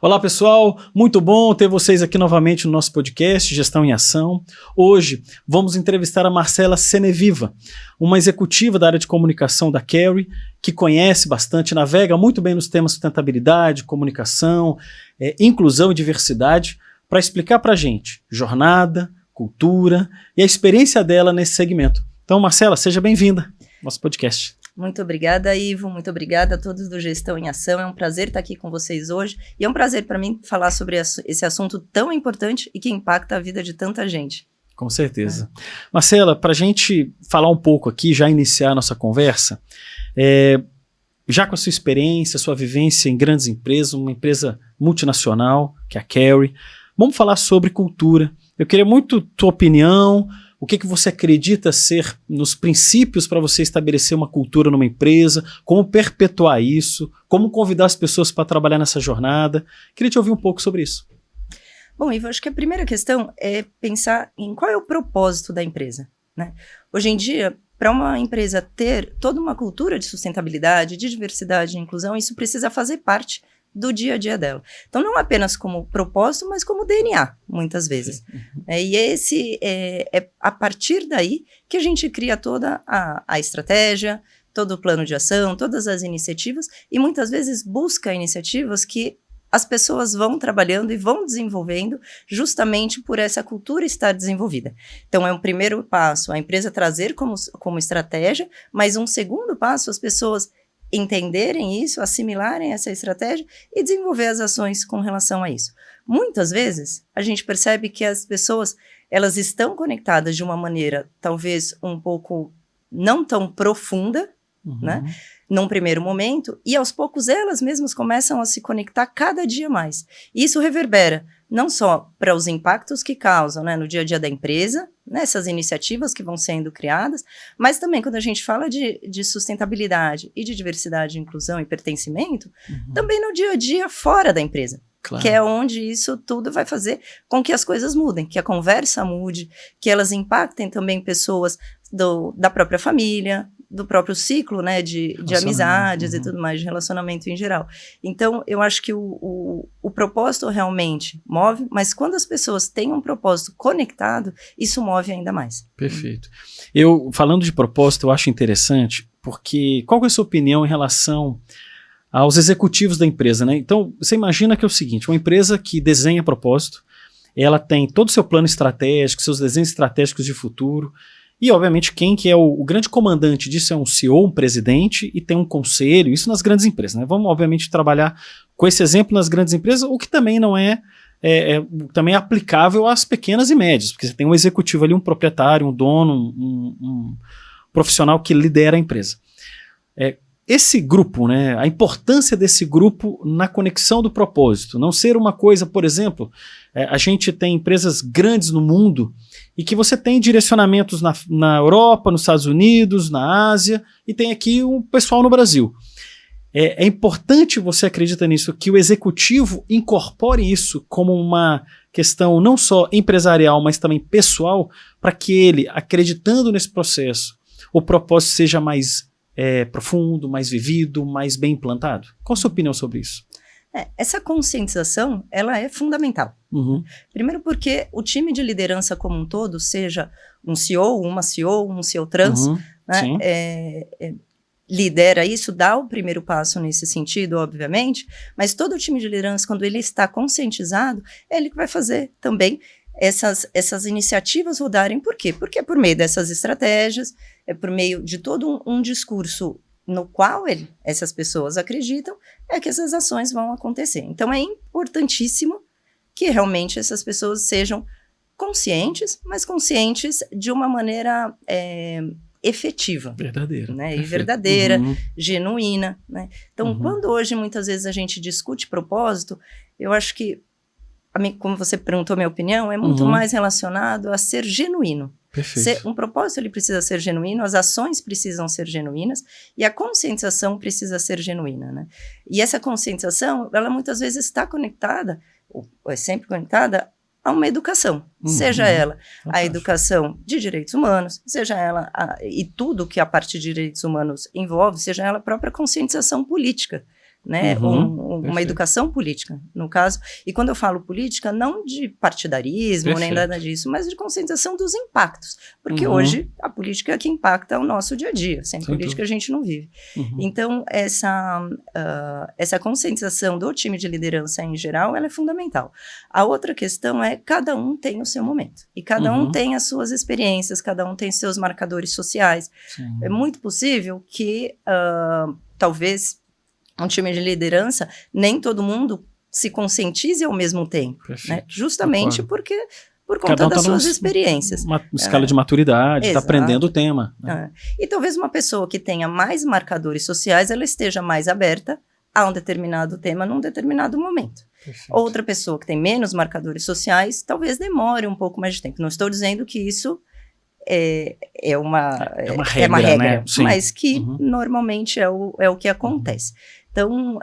Olá pessoal, muito bom ter vocês aqui novamente no nosso podcast Gestão em Ação. Hoje vamos entrevistar a Marcela Seneviva, uma executiva da área de comunicação da Carry, que conhece bastante, navega muito bem nos temas sustentabilidade, comunicação, inclusão e diversidade, para explicar para a gente jornada, cultura e a experiência dela nesse segmento. Então Marcela, seja bem-vinda ao nosso podcast. Muito obrigada, Ivo. Muito obrigada a todos do Gestão em Ação. É um prazer estar aqui com vocês hoje. E é um prazer para mim falar sobre esse assunto tão importante e que impacta a vida de tanta gente. Com certeza. Marcela, para a gente falar um pouco aqui, já iniciar a nossa conversa, já com a sua experiência, sua vivência em grandes empresas, uma empresa multinacional, que é a Carry, vamos falar sobre cultura. Eu queria muito tua opinião. O que você acredita ser nos princípios para você estabelecer uma cultura numa empresa, como perpetuar isso, como convidar as pessoas para trabalhar nessa jornada. Queria te ouvir um pouco sobre isso. Bom, Ivo, acho que a primeira questão é pensar em qual é o propósito da empresa, né? Hoje em dia, para uma empresa ter toda uma cultura de sustentabilidade, de diversidade e inclusão, isso precisa fazer parte do dia a dia dela. Então, não apenas como propósito, mas como DNA, muitas vezes. E esse é a partir daí que a gente cria toda a estratégia, todo o plano de ação, todas as iniciativas, e muitas vezes busca iniciativas que as pessoas vão trabalhando e vão desenvolvendo justamente por essa cultura estar desenvolvida. Então, é um primeiro passo a empresa trazer como estratégia, mas um segundo passo as pessoas entenderem isso, assimilarem essa estratégia e desenvolver as ações com relação a isso. Muitas vezes, a gente percebe que as pessoas, elas estão conectadas de uma maneira, talvez, um pouco não tão profunda, né, num primeiro momento, e aos poucos elas mesmas começam a se conectar cada dia mais. E isso reverbera não só para os impactos que causam, né, no dia a dia da empresa, nessas iniciativas que vão sendo criadas, mas também quando a gente fala de sustentabilidade e de diversidade, inclusão e pertencimento, também no dia a dia fora da empresa. Claro. Que é onde isso tudo vai fazer com que as coisas mudem, que a conversa mude, que elas impactem também pessoas da própria família, do próprio ciclo, né, de amizades e tudo mais, de relacionamento em geral. Então, eu acho que o propósito realmente move, mas quando as pessoas têm um propósito conectado, isso move ainda mais. Perfeito. Falando de propósito, eu acho interessante, porque qual é a sua opinião em relação aos executivos da empresa, né? Então, você imagina que é o seguinte, uma empresa que desenha propósito, ela tem todo o seu plano estratégico, seus desenhos estratégicos de futuro, e, obviamente, quem que é o grande comandante disso é um CEO, um presidente, e tem um conselho, isso nas grandes empresas, né? Vamos, obviamente, trabalhar com esse exemplo nas grandes empresas, o que também não também é aplicável às pequenas e médias, porque você tem um executivo ali, um proprietário, um dono, um profissional que lidera a empresa. Esse grupo, né, a importância desse grupo na conexão do propósito, não ser uma coisa, por exemplo, a gente tem empresas grandes no mundo e que você tem direcionamentos na Europa, nos Estados Unidos, na Ásia e tem aqui um pessoal no Brasil. É importante, você acredita nisso, que o executivo incorpore isso como uma questão não só empresarial, mas também pessoal, para que ele, acreditando nesse processo, o propósito seja mais profundo, mais vivido, mais bem implantado? Qual a sua opinião sobre isso? Essa conscientização, ela é fundamental. Primeiro porque o time de liderança como um todo, seja um CEO, uma CEO, um CEO trans, né, lidera isso, dá o primeiro passo nesse sentido, obviamente, mas todo o time de liderança, quando ele está conscientizado, é ele que vai fazer também essas iniciativas rodarem. Por quê? Porque é por meio dessas estratégias, é por meio de todo um discurso no qual essas pessoas acreditam, é que essas ações vão acontecer. Então, é importantíssimo que realmente essas pessoas sejam conscientes, mas conscientes de uma maneira efetiva. Verdadeira. Né? E verdadeira, genuína. Né? Então, quando hoje, muitas vezes, a gente discute propósito, eu acho que, como você perguntou a minha opinião, é muito mais relacionado a ser genuíno. Perfeito. Um propósito ele precisa ser genuíno, as ações precisam ser genuínas e a conscientização precisa ser genuína, né? E essa conscientização, ela muitas vezes está conectada, ou é sempre conectada, a uma educação, seja ela a educação de direitos humanos, seja ela, e tudo que a parte de direitos humanos envolve, seja ela a própria conscientização política, né, uma Perfeito. educação política, no caso. E quando eu falo política, não de partidarismo, nem Perfeito. nada disso, mas de conscientização dos impactos. Porque Uhum. hoje a política é que impacta o nosso dia a dia. Sem Sem política a gente não vive. Uhum. Então, essa conscientização do time de liderança em geral, ela é fundamental. A outra questão é cada um tem o seu momento. E cada um Uhum. tem as suas experiências, cada um tem seus marcadores sociais. Sim. É muito possível que, talvez, um time de liderança, nem todo mundo se conscientize ao mesmo tempo. Perfeito. Né? Justamente Concordo. porque, por conta Cada um das tá suas numa experiências. Uma escala de maturidade, está Exato. aprendendo o tema. Né? E talvez uma pessoa que tenha mais marcadores sociais, ela esteja mais aberta a um determinado tema num determinado momento. Perfeito. Outra pessoa que tem menos marcadores sociais, talvez demore um pouco mais de tempo. Não estou dizendo que isso é uma regra, né? Sim. Mas que Uhum. normalmente é o que acontece. Então,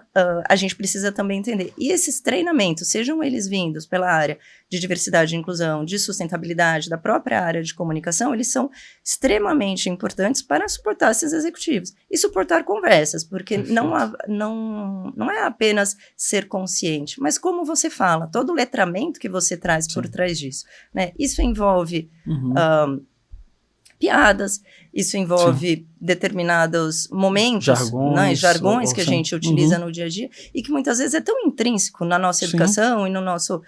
a gente precisa também entender. E esses treinamentos, sejam eles vindos pela área de diversidade e inclusão, de sustentabilidade, da própria área de comunicação, eles são extremamente importantes para suportar esses executivos. E suportar conversas, porque não é apenas ser consciente, mas como você fala, todo o letramento que você traz por trás disso. Né? Isso envolve piadas, isso envolve determinados momentos, jargões que a gente utiliza no dia a dia e que muitas vezes é tão intrínseco na nossa educação e no nosso,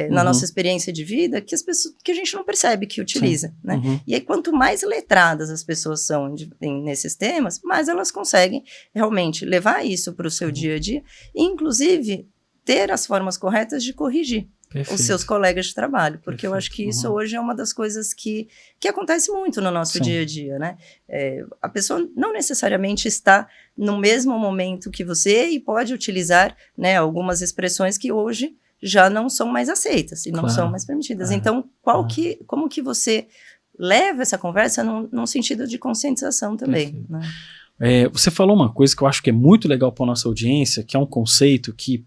na nossa experiência de vida que a gente não percebe que utiliza. Né? E aí, quanto mais letradas as pessoas são nesses temas, mais elas conseguem realmente levar isso para o seu dia a dia e, inclusive, ter as formas corretas de corrigir. Perfeito. Os seus colegas de trabalho, porque eu acho que isso hoje é uma das coisas que acontece muito no nosso dia a dia, né? A pessoa não necessariamente está no mesmo momento que você e pode utilizar, né, algumas expressões que hoje já não são mais aceitas e não são mais permitidas. Então, como que você leva essa conversa num sentido de conscientização também, né? Você falou uma coisa que eu acho que é muito legal para a nossa audiência, que é um conceito que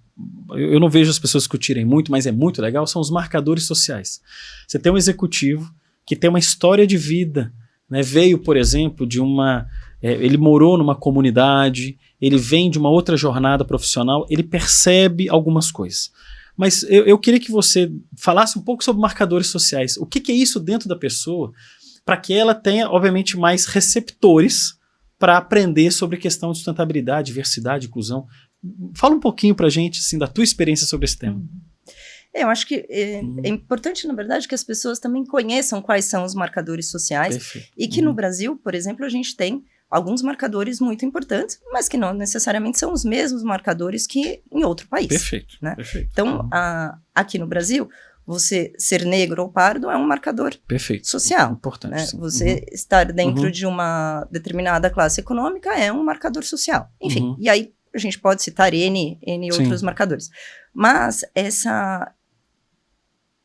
eu não vejo as pessoas discutirem muito, mas é muito legal, são os marcadores sociais. Você tem um executivo que tem uma história de vida, né? Veio, por exemplo, ele morou numa comunidade, ele vem de uma outra jornada profissional, ele percebe algumas coisas. Mas eu queria que você falasse um pouco sobre marcadores sociais. O que é isso dentro da pessoa, para que ela tenha, obviamente, mais receptores para aprender sobre questão de sustentabilidade, diversidade, inclusão. Fala um pouquinho para a gente, assim, da tua experiência sobre esse tema. Eu acho que é importante, na verdade, que as pessoas também conheçam quais são os marcadores sociais. Perfeito. E que no Brasil, por exemplo, a gente tem alguns marcadores muito importantes, mas que não necessariamente são os mesmos marcadores que em outro país. Perfeito. Né? Perfeito. Então, aqui no Brasil, você ser negro ou pardo é um marcador social. Importante. Né? Sim. Você estar dentro de uma determinada classe econômica é um marcador social. Enfim, e aí a gente pode citar N outros marcadores. Mas essa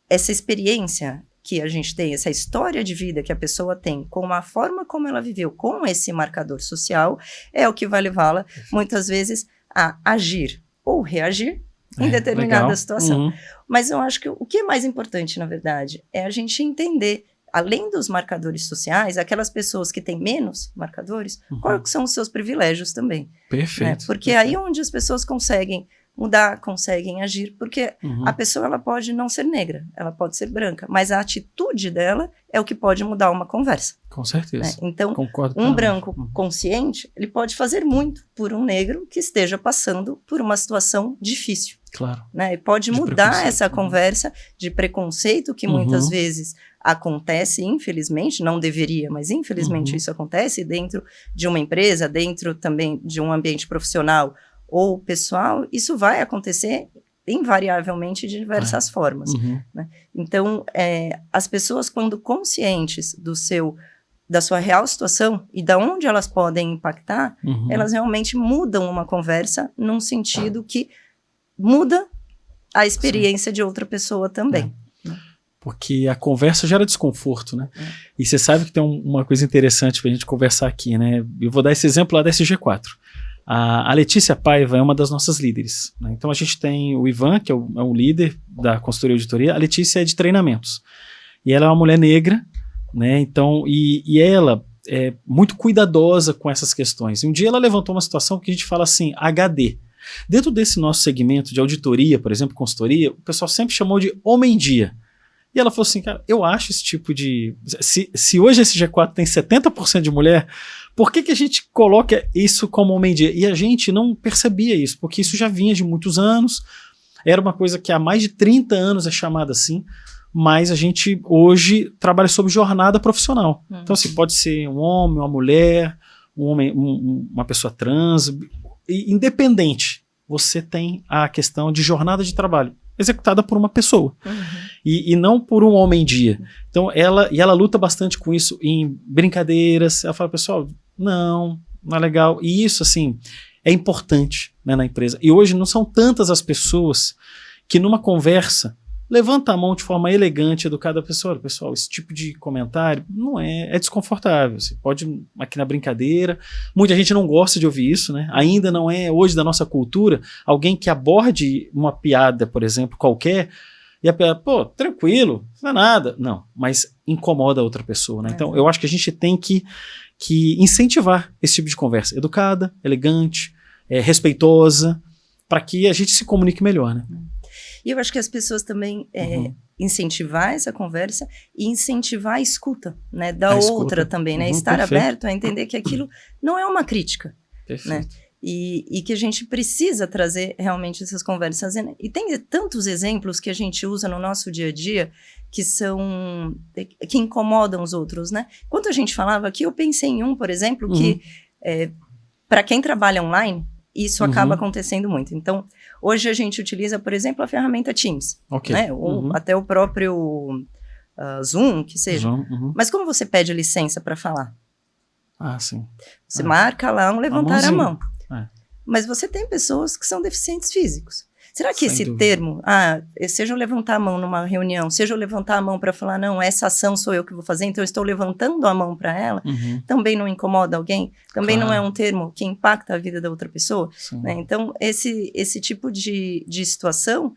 experiência que a gente tem, essa história de vida que a pessoa tem, com a forma como ela viveu com esse marcador social, é o que vai levá-la, muitas vezes, a agir ou reagir em determinada situação. Mas eu acho que o que é mais importante, na verdade, é a gente entender, além dos marcadores sociais, aquelas pessoas que têm menos marcadores, quais são os seus privilégios também. Perfeito. Né? Porque aí é onde as pessoas conseguem mudar, conseguem agir, porque a pessoa ela pode não ser negra, ela pode ser branca, mas a atitude dela é o que pode mudar uma conversa. Com certeza. Né? Então, concordo um branco consciente, ele pode fazer muito por um negro que esteja passando por uma situação difícil. Claro. Né? E pode mudar essa conversa de preconceito que muitas vezes acontece, infelizmente, não deveria, mas infelizmente isso acontece dentro de uma empresa, dentro também de um ambiente profissional ou pessoal, isso vai acontecer invariavelmente de diversas formas. Né? Então, as pessoas, quando conscientes da sua real situação e da onde elas podem impactar, elas realmente mudam uma conversa num sentido que muda a experiência de outra pessoa também. Porque a conversa gera desconforto, né? E você sabe que tem uma coisa interessante pra gente conversar aqui, né? Eu vou dar esse exemplo lá da SG4. A Letícia Paiva é uma das nossas líderes, né? Então a gente tem o Ivan, que é um líder da consultoria e auditoria. A Letícia é de treinamentos. E ela é uma mulher negra, né? Então, e ela é muito cuidadosa com essas questões. E um dia ela levantou uma situação que a gente fala assim, HD. Dentro desse nosso segmento de auditoria, por exemplo, consultoria, o pessoal sempre chamou de homem-dia. E ela falou assim, cara, eu acho esse tipo de... Se hoje esse G4 tem 70% de mulher, por que a gente coloca isso como homem-dia? E a gente não percebia isso, porque isso já vinha de muitos anos, era uma coisa que há mais de 30 anos é chamada assim, mas a gente hoje trabalha sobre jornada profissional. Então, assim, pode ser um homem, uma mulher, uma pessoa trans, independente, você tem a questão de jornada de trabalho executada por uma pessoa e não por um homem-dia. Então ela luta bastante com isso em brincadeiras. Ela fala, pessoal, não é legal. E isso, assim, é importante, né, na empresa. E hoje não são tantas as pessoas que numa conversa levanta a mão de forma elegante, educada, pessoal, esse tipo de comentário não é desconfortável. Você pode, aqui na brincadeira, muita gente não gosta de ouvir isso, né? Ainda não é, hoje, da nossa cultura, alguém que aborde uma piada, por exemplo, qualquer, e a piada, pô, tranquilo, não é nada. Não, mas incomoda a outra pessoa, né? Então, eu acho que a gente tem que incentivar esse tipo de conversa, educada, elegante, respeitosa, para que a gente se comunique melhor, né? E eu acho que as pessoas também incentivar essa conversa e incentivar a escuta, né, da outra também, né, estar aberto a entender que aquilo não é uma crítica, né, e que a gente precisa trazer realmente essas conversas. E tem tantos exemplos que a gente usa no nosso dia a dia que incomodam os outros, né. Quando a gente falava aqui, eu pensei em por exemplo, que para quem trabalha online, isso acaba acontecendo muito. Então, hoje a gente utiliza, por exemplo, a ferramenta Teams, né? Ou até o próprio Zoom, que seja. Mas como você pede licença para falar? Ah, sim. Você marca lá levantar a mão. Mas você tem pessoas que são deficientes físicos. Será que esse termo, seja eu levantar a mão numa reunião, seja eu levantar a mão para falar, não, essa ação sou eu que vou fazer, então eu estou levantando a mão para ela, também não incomoda alguém? Também não é um termo que impacta a vida da outra pessoa? Né? Então, esse tipo de situação,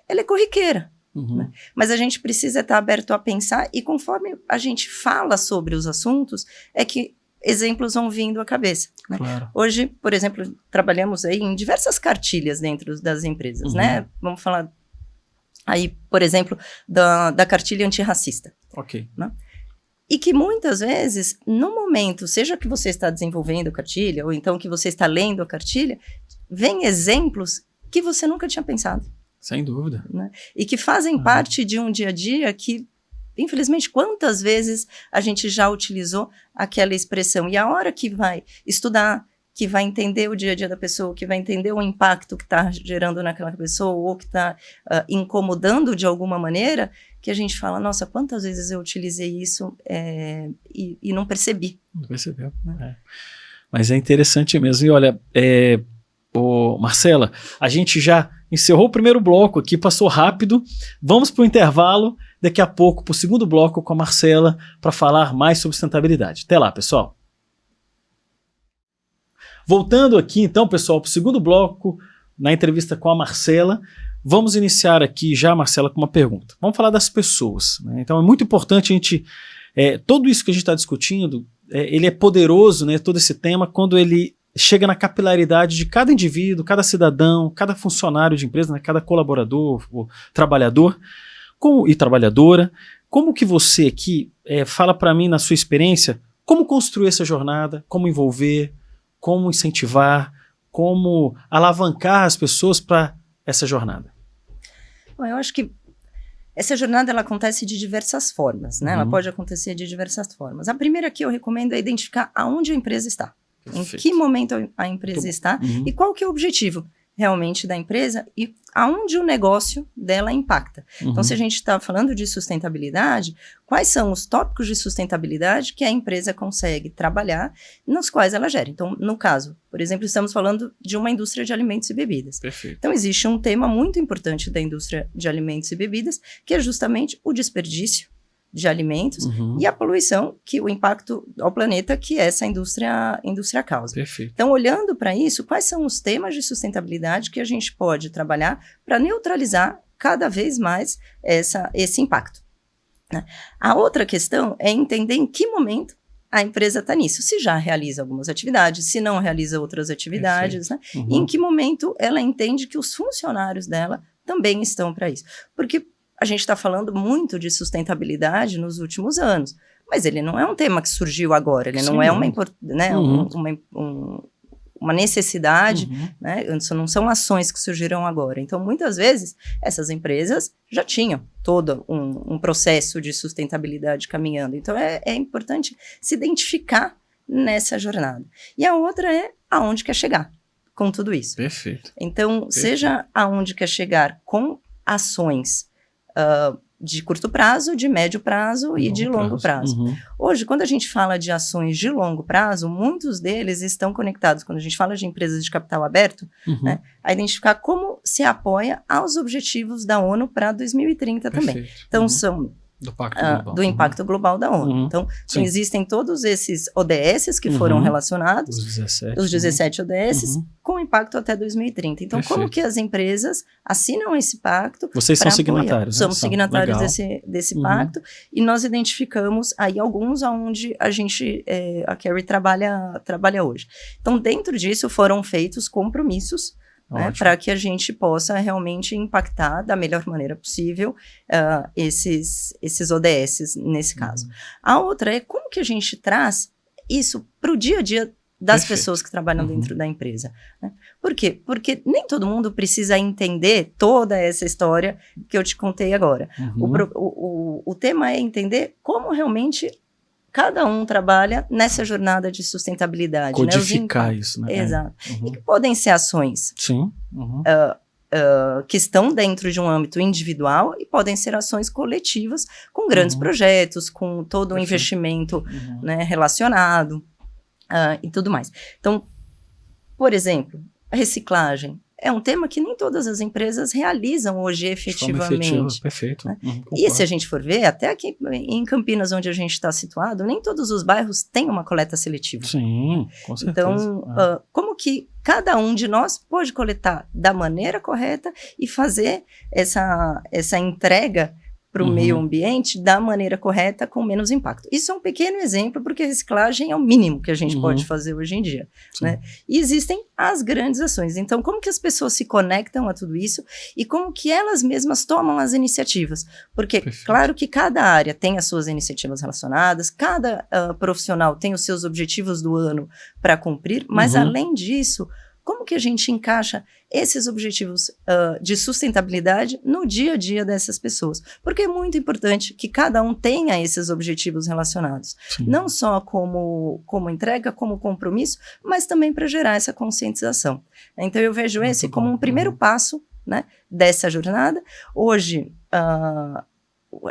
ela é corriqueira. Né? Mas a gente precisa estar aberto a pensar, e conforme a gente fala sobre os assuntos, é que exemplos vão vindo à cabeça. Né? Claro. Hoje, por exemplo, trabalhamos aí em diversas cartilhas dentro das empresas, né? Vamos falar aí, por exemplo, da cartilha antirracista. Ok. Né? E que muitas vezes, no momento, seja que você está desenvolvendo a cartilha, ou então que você está lendo a cartilha, vem exemplos que você nunca tinha pensado. Sem dúvida. Né? E que fazem parte de um dia a dia que, infelizmente, quantas vezes a gente já utilizou aquela expressão? E a hora que vai estudar, que vai entender o dia a dia da pessoa, que vai entender o impacto que está gerando naquela pessoa, ou que está incomodando de alguma maneira, que a gente fala, nossa, quantas vezes eu utilizei isso e não percebi. Não percebeu. Né? Mas é interessante mesmo. E olha, Marcela, a gente já encerrou o primeiro bloco aqui, passou rápido. Vamos para o intervalo. Daqui a pouco, para o segundo bloco com a Marcela, para falar mais sobre sustentabilidade. Até lá, pessoal. Voltando aqui, então, pessoal, para o segundo bloco, na entrevista com a Marcela, vamos iniciar aqui já, Marcela, com uma pergunta. Vamos falar das pessoas. Né? Então, é muito importante a gente... tudo isso que a gente está discutindo, ele é poderoso, né, todo esse tema, quando ele chega na capilaridade de cada indivíduo, cada cidadão, cada funcionário de empresa, né, cada colaborador, ou trabalhador, e trabalhadora. Como que você aqui fala para mim, na sua experiência, como construir essa jornada, como envolver, como incentivar, como alavancar as pessoas para essa jornada? Bom, eu acho que essa jornada ela acontece de diversas formas, né? Ela pode acontecer de diversas formas. A primeira que eu recomendo é identificar aonde a empresa está. Perfeito. Em que momento a empresa está e qual que é o objetivo realmente da empresa e aonde o negócio dela impacta. Então, se a gente está falando de sustentabilidade, quais são os tópicos de sustentabilidade que a empresa consegue trabalhar, nos quais ela gera? Então, no caso, por exemplo, estamos falando de uma indústria de alimentos e bebidas. Perfeito. Então, existe um tema muito importante da indústria de alimentos e bebidas, que é justamente o desperdício de alimentos e a poluição, o impacto ao planeta que essa indústria causa. Perfeito. Então, olhando para isso, quais são os temas de sustentabilidade que a gente pode trabalhar para neutralizar cada vez mais esse impacto? Né? A outra questão é entender em que momento a empresa está nisso. Se já realiza algumas atividades, se não realiza outras atividades, né? E em que momento ela entende que os funcionários dela também estão para isso. Porque a gente está falando muito de sustentabilidade nos últimos anos, mas ele não é um tema que surgiu agora, ele não é uma necessidade, né? Não são ações que surgiram agora. Então, muitas vezes, essas empresas já tinham todo um processo de sustentabilidade caminhando. Então, é importante se identificar nessa jornada. E a outra é aonde quer chegar com tudo isso. Perfeito. Então, seja aonde quer chegar com ações de curto prazo, de médio prazo e de longo prazo. Hoje, quando a gente fala de ações de longo prazo, muitos deles estão conectados, quando a gente fala de empresas de capital aberto, né, a identificar como se apoia aos objetivos da ONU para 2030 também. Então, são do Pacto Global. Do Impacto Global da ONU. Então, existem todos esses ODSs que foram relacionados, os 17 ODSs, com impacto até 2030. Então, como que as empresas assinam esse pacto? Vocês são signatários, né? Somos signatários desse pacto, e nós identificamos aí alguns onde a gente, a Carry trabalha hoje. Então, dentro disso foram feitos compromissos, né, para que a gente possa realmente impactar da melhor maneira possível esses ODSs nesse caso. A outra é como que a gente traz isso para o dia a dia das pessoas que trabalham dentro da empresa. Né? Por quê? Porque nem todo mundo precisa entender toda essa história que eu te contei agora. O tema é entender como realmente cada um trabalha nessa jornada de sustentabilidade. Codificar isso, né? Exato. E que podem ser ações que estão dentro de um âmbito individual e podem ser ações coletivas com grandes projetos, com todo o investimento né, relacionado e tudo mais. Então, por exemplo, a reciclagem é um tema que nem todas as empresas realizam hoje efetivamente. Perfeito. Né? E se a gente for ver, até aqui em Campinas, onde a gente está situado, nem todos os bairros têm uma coleta seletiva. Sim, com certeza. Então, como que cada um de nós pode coletar da maneira correta e fazer essa entrega para o meio ambiente da maneira correta, com menos impacto. Isso é um pequeno exemplo, porque a reciclagem é o mínimo que a gente pode fazer hoje em dia. Né? E existem as grandes ações. Então, como que as pessoas se conectam a tudo isso e como que elas mesmas tomam as iniciativas? Porque, claro que cada área tem as suas iniciativas relacionadas, cada profissional tem os seus objetivos do ano para cumprir, mas além disso, como que a gente encaixa esses objetivos de sustentabilidade no dia a dia dessas pessoas? Porque é muito importante que cada um tenha esses objetivos relacionados. Não só como entrega, como compromisso, mas também para gerar essa conscientização. Então, eu vejo esse como um primeiro passo, né, dessa jornada. Hoje,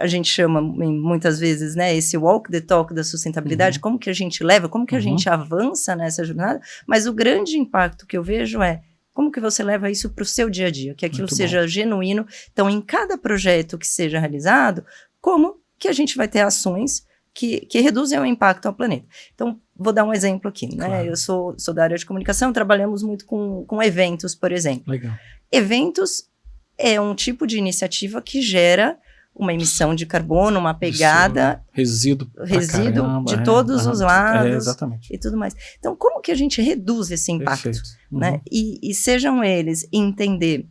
a gente chama muitas vezes, né, esse walk the talk da sustentabilidade, como que a gente leva, como que a gente avança nessa jornada, mas o grande impacto que eu vejo é como que você leva isso para o seu dia a dia, que aquilo seja genuíno. Então, em cada projeto que seja realizado, como que a gente vai ter ações que reduzem o impacto ao planeta. Então, vou dar um exemplo aqui, né? Claro. Eu sou da área de comunicação, trabalhamos muito com eventos, por exemplo. Legal. Eventos é um tipo de iniciativa que gera uma emissão de carbono, uma pegada... Resíduo de todos os lados exatamente. E tudo mais. Então, como que a gente reduz esse impacto? Né? E sejam eles entender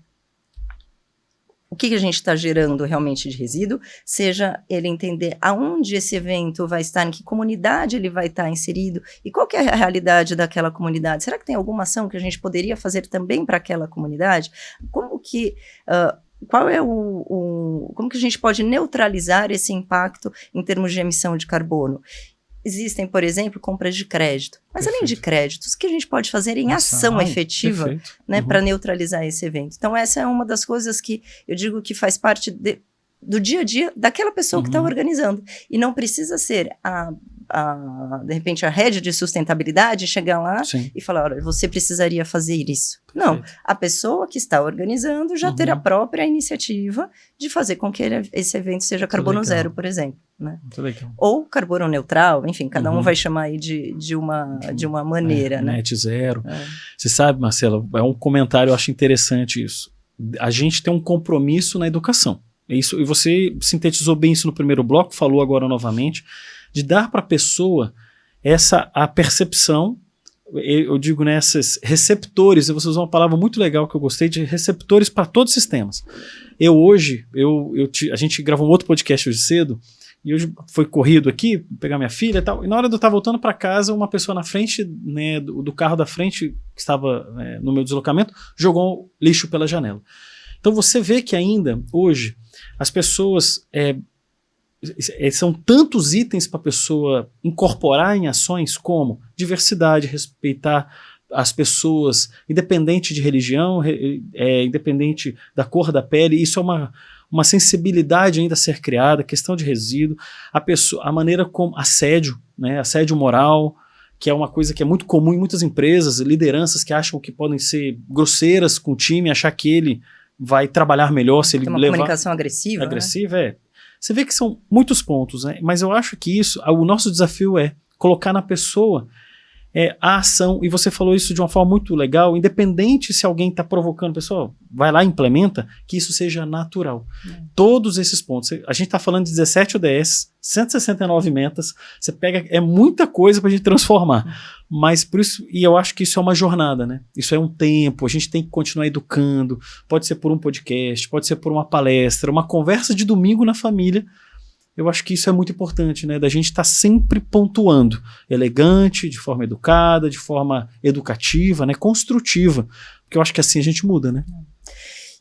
o que a gente está gerando realmente de resíduo, seja ele entender aonde esse evento vai estar, em que comunidade ele vai estar inserido, e qual que é a realidade daquela comunidade. Será que tem alguma ação que a gente poderia fazer também para aquela comunidade? Como que... qual é como que a gente pode neutralizar esse impacto em termos de emissão de carbono? Existem, por exemplo, compras de crédito. Mas além de créditos, o que a gente pode fazer em ação efetiva, né, para neutralizar esse evento? Então, essa é uma das coisas que eu digo que faz parte do dia a dia daquela pessoa que está organizando. E não precisa ser de repente, a rede de sustentabilidade chegar lá e falar, olha, você precisaria fazer isso. Não, a pessoa que está organizando já ter a própria iniciativa de fazer com que esse evento seja carbono zero, por exemplo. Né? Ou carbono neutral, enfim, cada um vai chamar aí de uma maneira. Né? Net zero. Você sabe, Marcela, é um comentário, eu acho interessante isso. A gente tem um compromisso na educação. Isso, e você sintetizou bem isso no primeiro bloco, falou agora novamente, de dar para a pessoa a percepção, eu digo, né, esses receptores, você usou uma palavra muito legal que eu gostei, de receptores para todos os sistemas. A gente gravou um outro podcast hoje cedo, e hoje foi corrido aqui, pegar minha filha e tal, e na hora de eu estar voltando para casa, uma pessoa na frente, né, do carro da frente, que estava no meu deslocamento, jogou lixo pela janela. Então você vê que ainda, hoje, as pessoas... são tantos itens para a pessoa incorporar em ações como diversidade, respeitar as pessoas, independente de religião, independente da cor da pele. Isso é uma sensibilidade ainda a ser criada, questão de resíduo, a maneira como assédio, né, assédio moral, que é uma coisa que é muito comum em muitas empresas, lideranças que acham que podem ser grosseiras com o time, achar que ele vai trabalhar melhor se ele levar... Tem uma comunicação agressiva. Agressiva, né? Você vê que são muitos pontos, né? Mas eu acho que o nosso desafio é colocar na pessoa a ação, e você falou isso de uma forma muito legal, independente se alguém está provocando, pessoal, vai lá e implementa, que isso seja natural. Todos esses pontos, a gente está falando de 17 ODS, 169 metas, você pega, é muita coisa para a gente transformar, mas por isso, e eu acho que isso é uma jornada, né? Isso é um tempo, a gente tem que continuar educando, pode ser por um podcast, pode ser por uma palestra, uma conversa de domingo na família. Eu acho que isso é muito importante, né? Da gente estar sempre pontuando, elegante, de forma educada, de forma educativa, né? Construtiva, porque eu acho que assim a gente muda, né?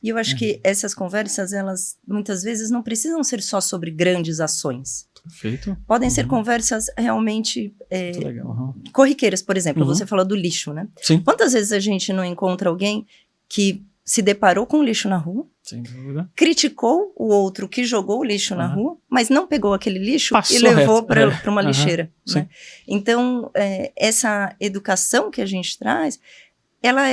E eu acho que essas conversas, elas muitas vezes não precisam ser só sobre grandes ações. Perfeito. Podem ser conversas realmente legal. corriqueiras, por exemplo, você falou do lixo, né? Sim. Quantas vezes a gente não encontra alguém que se deparou com lixo na rua, sem dúvida, criticou o outro que jogou o lixo na rua, mas não pegou aquele lixo Passou e levou reto. para uma lixeira. Né? Então, essa educação que a gente traz, ela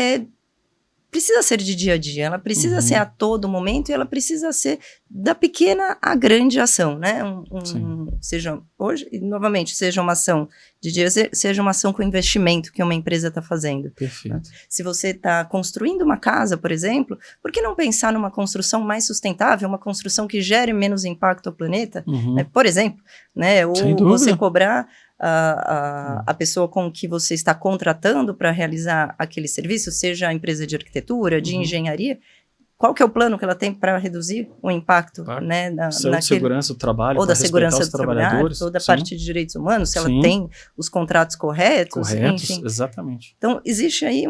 precisa ser de dia a dia, ela precisa ser a todo momento, e ela precisa ser da pequena à grande ação, né? Seja hoje, novamente, seja uma ação de dia, seja uma ação com investimento que uma empresa está fazendo. Perfeito. Né? Se você está construindo uma casa, por exemplo, por que não pensar numa construção mais sustentável, uma construção que gere menos impacto ao planeta? Né? Por exemplo, né? Ou você cobrar a pessoa com que você está contratando para realizar aquele serviço, seja a empresa de arquitetura, de engenharia, qual que é o plano que ela tem para reduzir o impacto, né, segurança do trabalho, ou da segurança do trabalhador, ou da parte de direitos humanos, se ela tem os contratos corretos, enfim. Exatamente. Então, existe aí,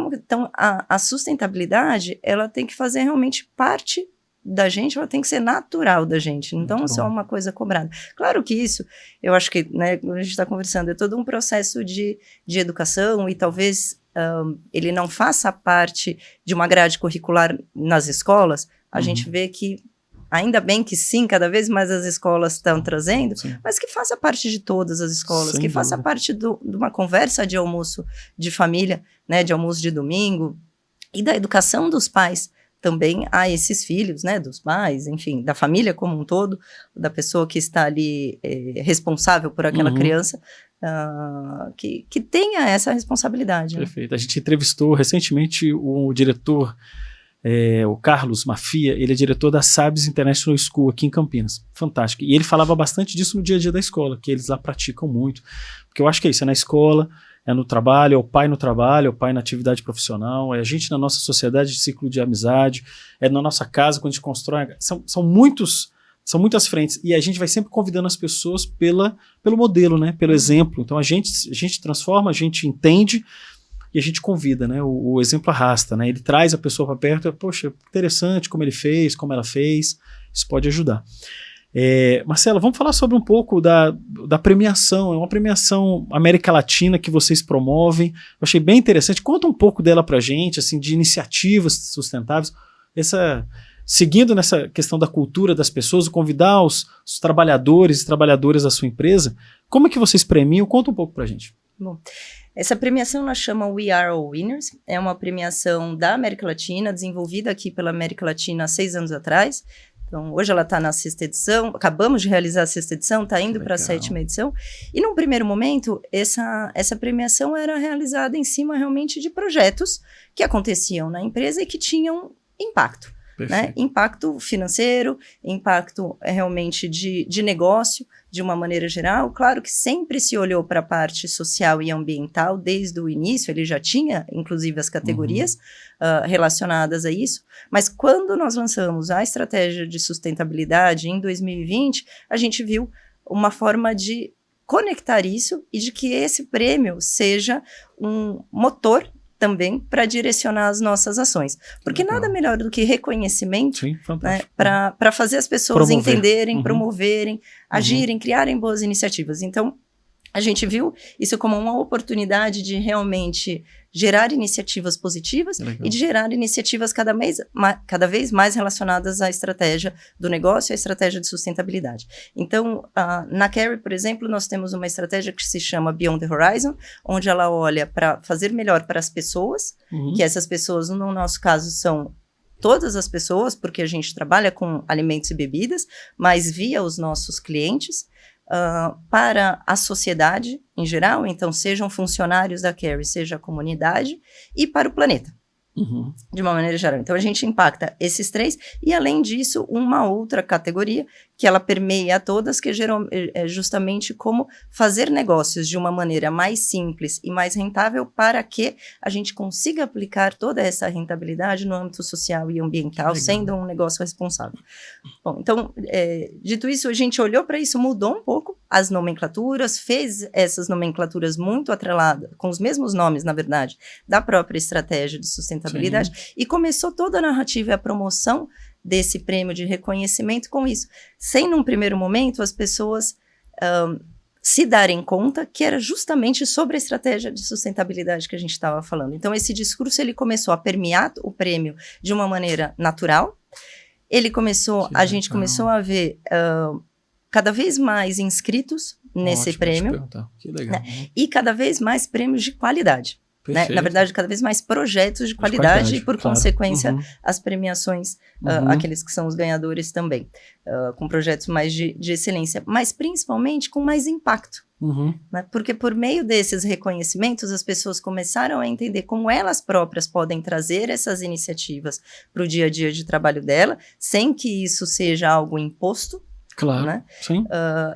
a sustentabilidade, ela tem que fazer realmente parte da gente, ela tem que ser natural da gente, não só uma coisa cobrada. Claro que isso, eu acho que, né, quando a gente está conversando, é todo um processo de educação, e talvez ele não faça parte de uma grade curricular nas escolas. A gente vê que, ainda bem que sim, cada vez mais as escolas estão trazendo, mas que faça parte de todas as escolas, que faça parte de uma conversa de almoço de família, né, de almoço de domingo, e da educação dos pais também a esses filhos, né, dos pais, enfim, da família como um todo, da pessoa que está ali responsável por aquela criança, que tenha essa responsabilidade. Perfeito. Né? A gente entrevistou recentemente o diretor, o Carlos Mafia, ele é diretor da SABS International School aqui em Campinas. Fantástico. E ele falava bastante disso no dia a dia da escola, que eles lá praticam muito. Porque eu acho que é isso, é na escola, é no trabalho, é o pai no trabalho, é o pai na atividade profissional, é a gente na nossa sociedade de ciclo de amizade, é na nossa casa quando a gente constrói. São muitas frentes, e a gente vai sempre convidando as pessoas pelo modelo, né, pelo exemplo. Então a gente transforma, a gente entende e a gente convida, né, o exemplo arrasta, né, ele traz a pessoa para perto, poxa, interessante como ele fez, como ela fez, isso pode ajudar. Marcela, vamos falar sobre um pouco da premiação. É uma premiação América Latina que vocês promovem. Eu achei bem interessante. Conta um pouco dela pra gente, assim, de iniciativas sustentáveis. Seguindo nessa questão da cultura das pessoas, convidar os trabalhadores e trabalhadoras da sua empresa. Como é que vocês premiam? Conta um pouco pra gente. Bom, essa premiação nós chamamos We Are All Winners. É uma premiação da América Latina, desenvolvida aqui pela América Latina há 6 anos atrás. Então, hoje ela está na 6ª edição, acabamos de realizar a 6ª edição, está indo para a 7ª edição. E num primeiro momento, essa premiação era realizada em cima realmente de projetos que aconteciam na empresa e que tinham impacto. né? Impacto financeiro, impacto realmente de negócio, de uma maneira geral. Claro que sempre se olhou para a parte social e ambiental, desde o início, ele já tinha, inclusive, as categorias relacionadas a isso, mas quando nós lançamos a estratégia de sustentabilidade em 2020, a gente viu uma forma de conectar isso e de que esse prêmio seja um motor também para direcionar as nossas ações. Porque nada melhor do que reconhecimento, né, para fazer as pessoas entenderem, promoverem, agirem, criarem boas iniciativas. Então, a gente viu isso como uma oportunidade de realmente gerar iniciativas positivas e de gerar iniciativas cada vez mais relacionadas à estratégia do negócio e à estratégia de sustentabilidade. Então, na Carry, por exemplo, nós temos uma estratégia que se chama Beyond the Horizon, onde ela olha para fazer melhor para as pessoas, que essas pessoas, no nosso caso, são todas as pessoas, porque a gente trabalha com alimentos e bebidas, mas via os nossos clientes, para a sociedade em geral, então sejam funcionários da Carry, seja a comunidade, e para o planeta, de uma maneira geral. Então a gente impacta esses três, e além disso, uma outra categoria, que ela permeia todas, que é justamente como fazer negócios de uma maneira mais simples e mais rentável, para que a gente consiga aplicar toda essa rentabilidade no âmbito social e ambiental, sendo um negócio responsável. Bom, então, dito isso, a gente olhou para isso, mudou um pouco as nomenclaturas, fez essas nomenclaturas muito atreladas, com os mesmos nomes, na verdade, da própria estratégia de sustentabilidade, e começou toda a narrativa e a promoção desse prêmio de reconhecimento com isso, sem num primeiro momento as pessoas se darem conta que era justamente sobre a estratégia de sustentabilidade que a gente estava falando. Então esse discurso ele começou a permear o prêmio de uma maneira natural, a gente começou a ver cada vez mais inscritos nesse prêmio, que legal, né? E cada vez mais prêmios de qualidade. Né? Na verdade, cada vez mais projetos de qualidade e, por consequência, as premiações, aqueles que são os ganhadores também, com projetos mais de excelência, mas principalmente com mais impacto. Né? Porque por meio desses reconhecimentos, as pessoas começaram a entender como elas próprias podem trazer essas iniciativas para o dia a dia de trabalho dela, sem que isso seja algo imposto. Claro, né? Sim.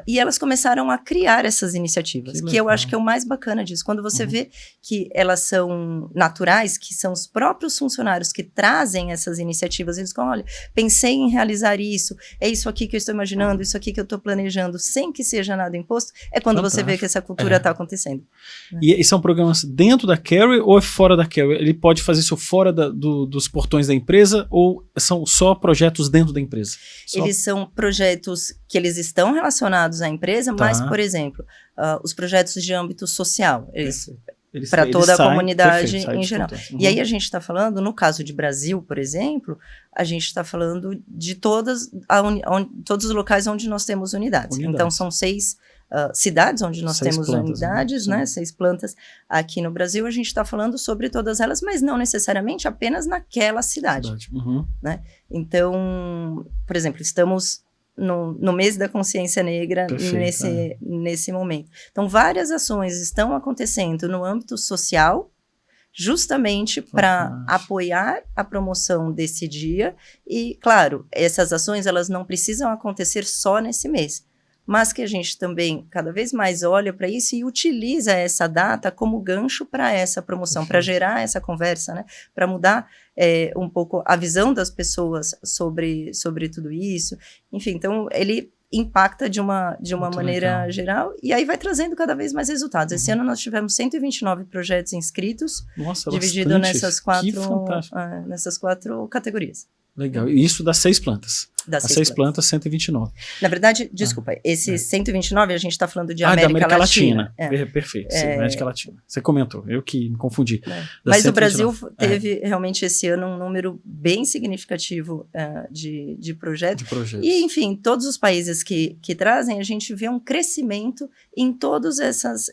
E elas começaram a criar essas iniciativas, que eu acho que é o mais bacana disso. Quando você vê que elas são naturais, que são os próprios funcionários que trazem essas iniciativas, eles falam, olha, pensei em realizar isso, é isso aqui que eu estou imaginando, isso aqui que eu estou planejando, sem que seja nada imposto, é quando você vê que essa cultura está acontecendo. Né? E são programas dentro da Carry ou é fora da Carry? Ele pode fazer isso fora dos portões da empresa ou são só projetos dentro da empresa? Eles são projetos que eles estão relacionados à empresa, mas, por exemplo, os projetos de âmbito social, para toda a comunidade em geral. E aí a gente está falando, no caso de Brasil, por exemplo, a gente está falando de todos os locais onde nós temos unidades. Então, são 6 cidades onde nós temos unidades, né? 6 plantas aqui no Brasil. A gente está falando sobre todas elas, mas não necessariamente apenas naquela cidade. Né? Então, por exemplo, estamos no mês da consciência negra nesse momento. Então, várias ações estão acontecendo no âmbito social, justamente para apoiar a promoção desse dia. E, claro, essas ações elas não precisam acontecer só nesse mês, mas que a gente também cada vez mais olha para isso e utiliza essa data como gancho para essa promoção, para gerar essa conversa, né? Para mudar um pouco a visão das pessoas sobre tudo isso. Enfim, então ele impacta de uma maneira geral e aí vai trazendo cada vez mais resultados. Esse ano nós tivemos 129 projetos inscritos, dividido nessas 4 categorias. Legal. E isso das 6 plantas. Das 6 plantas, 129. Na verdade, desculpa, esses 129 a gente está falando de América Latina. Perfeito, sim, América Latina. Você comentou, eu que me confundi. Mas 129. O Brasil teve realmente esse ano um número bem significativo de projetos. E, enfim, todos os países que trazem, a gente vê um crescimento em todas essas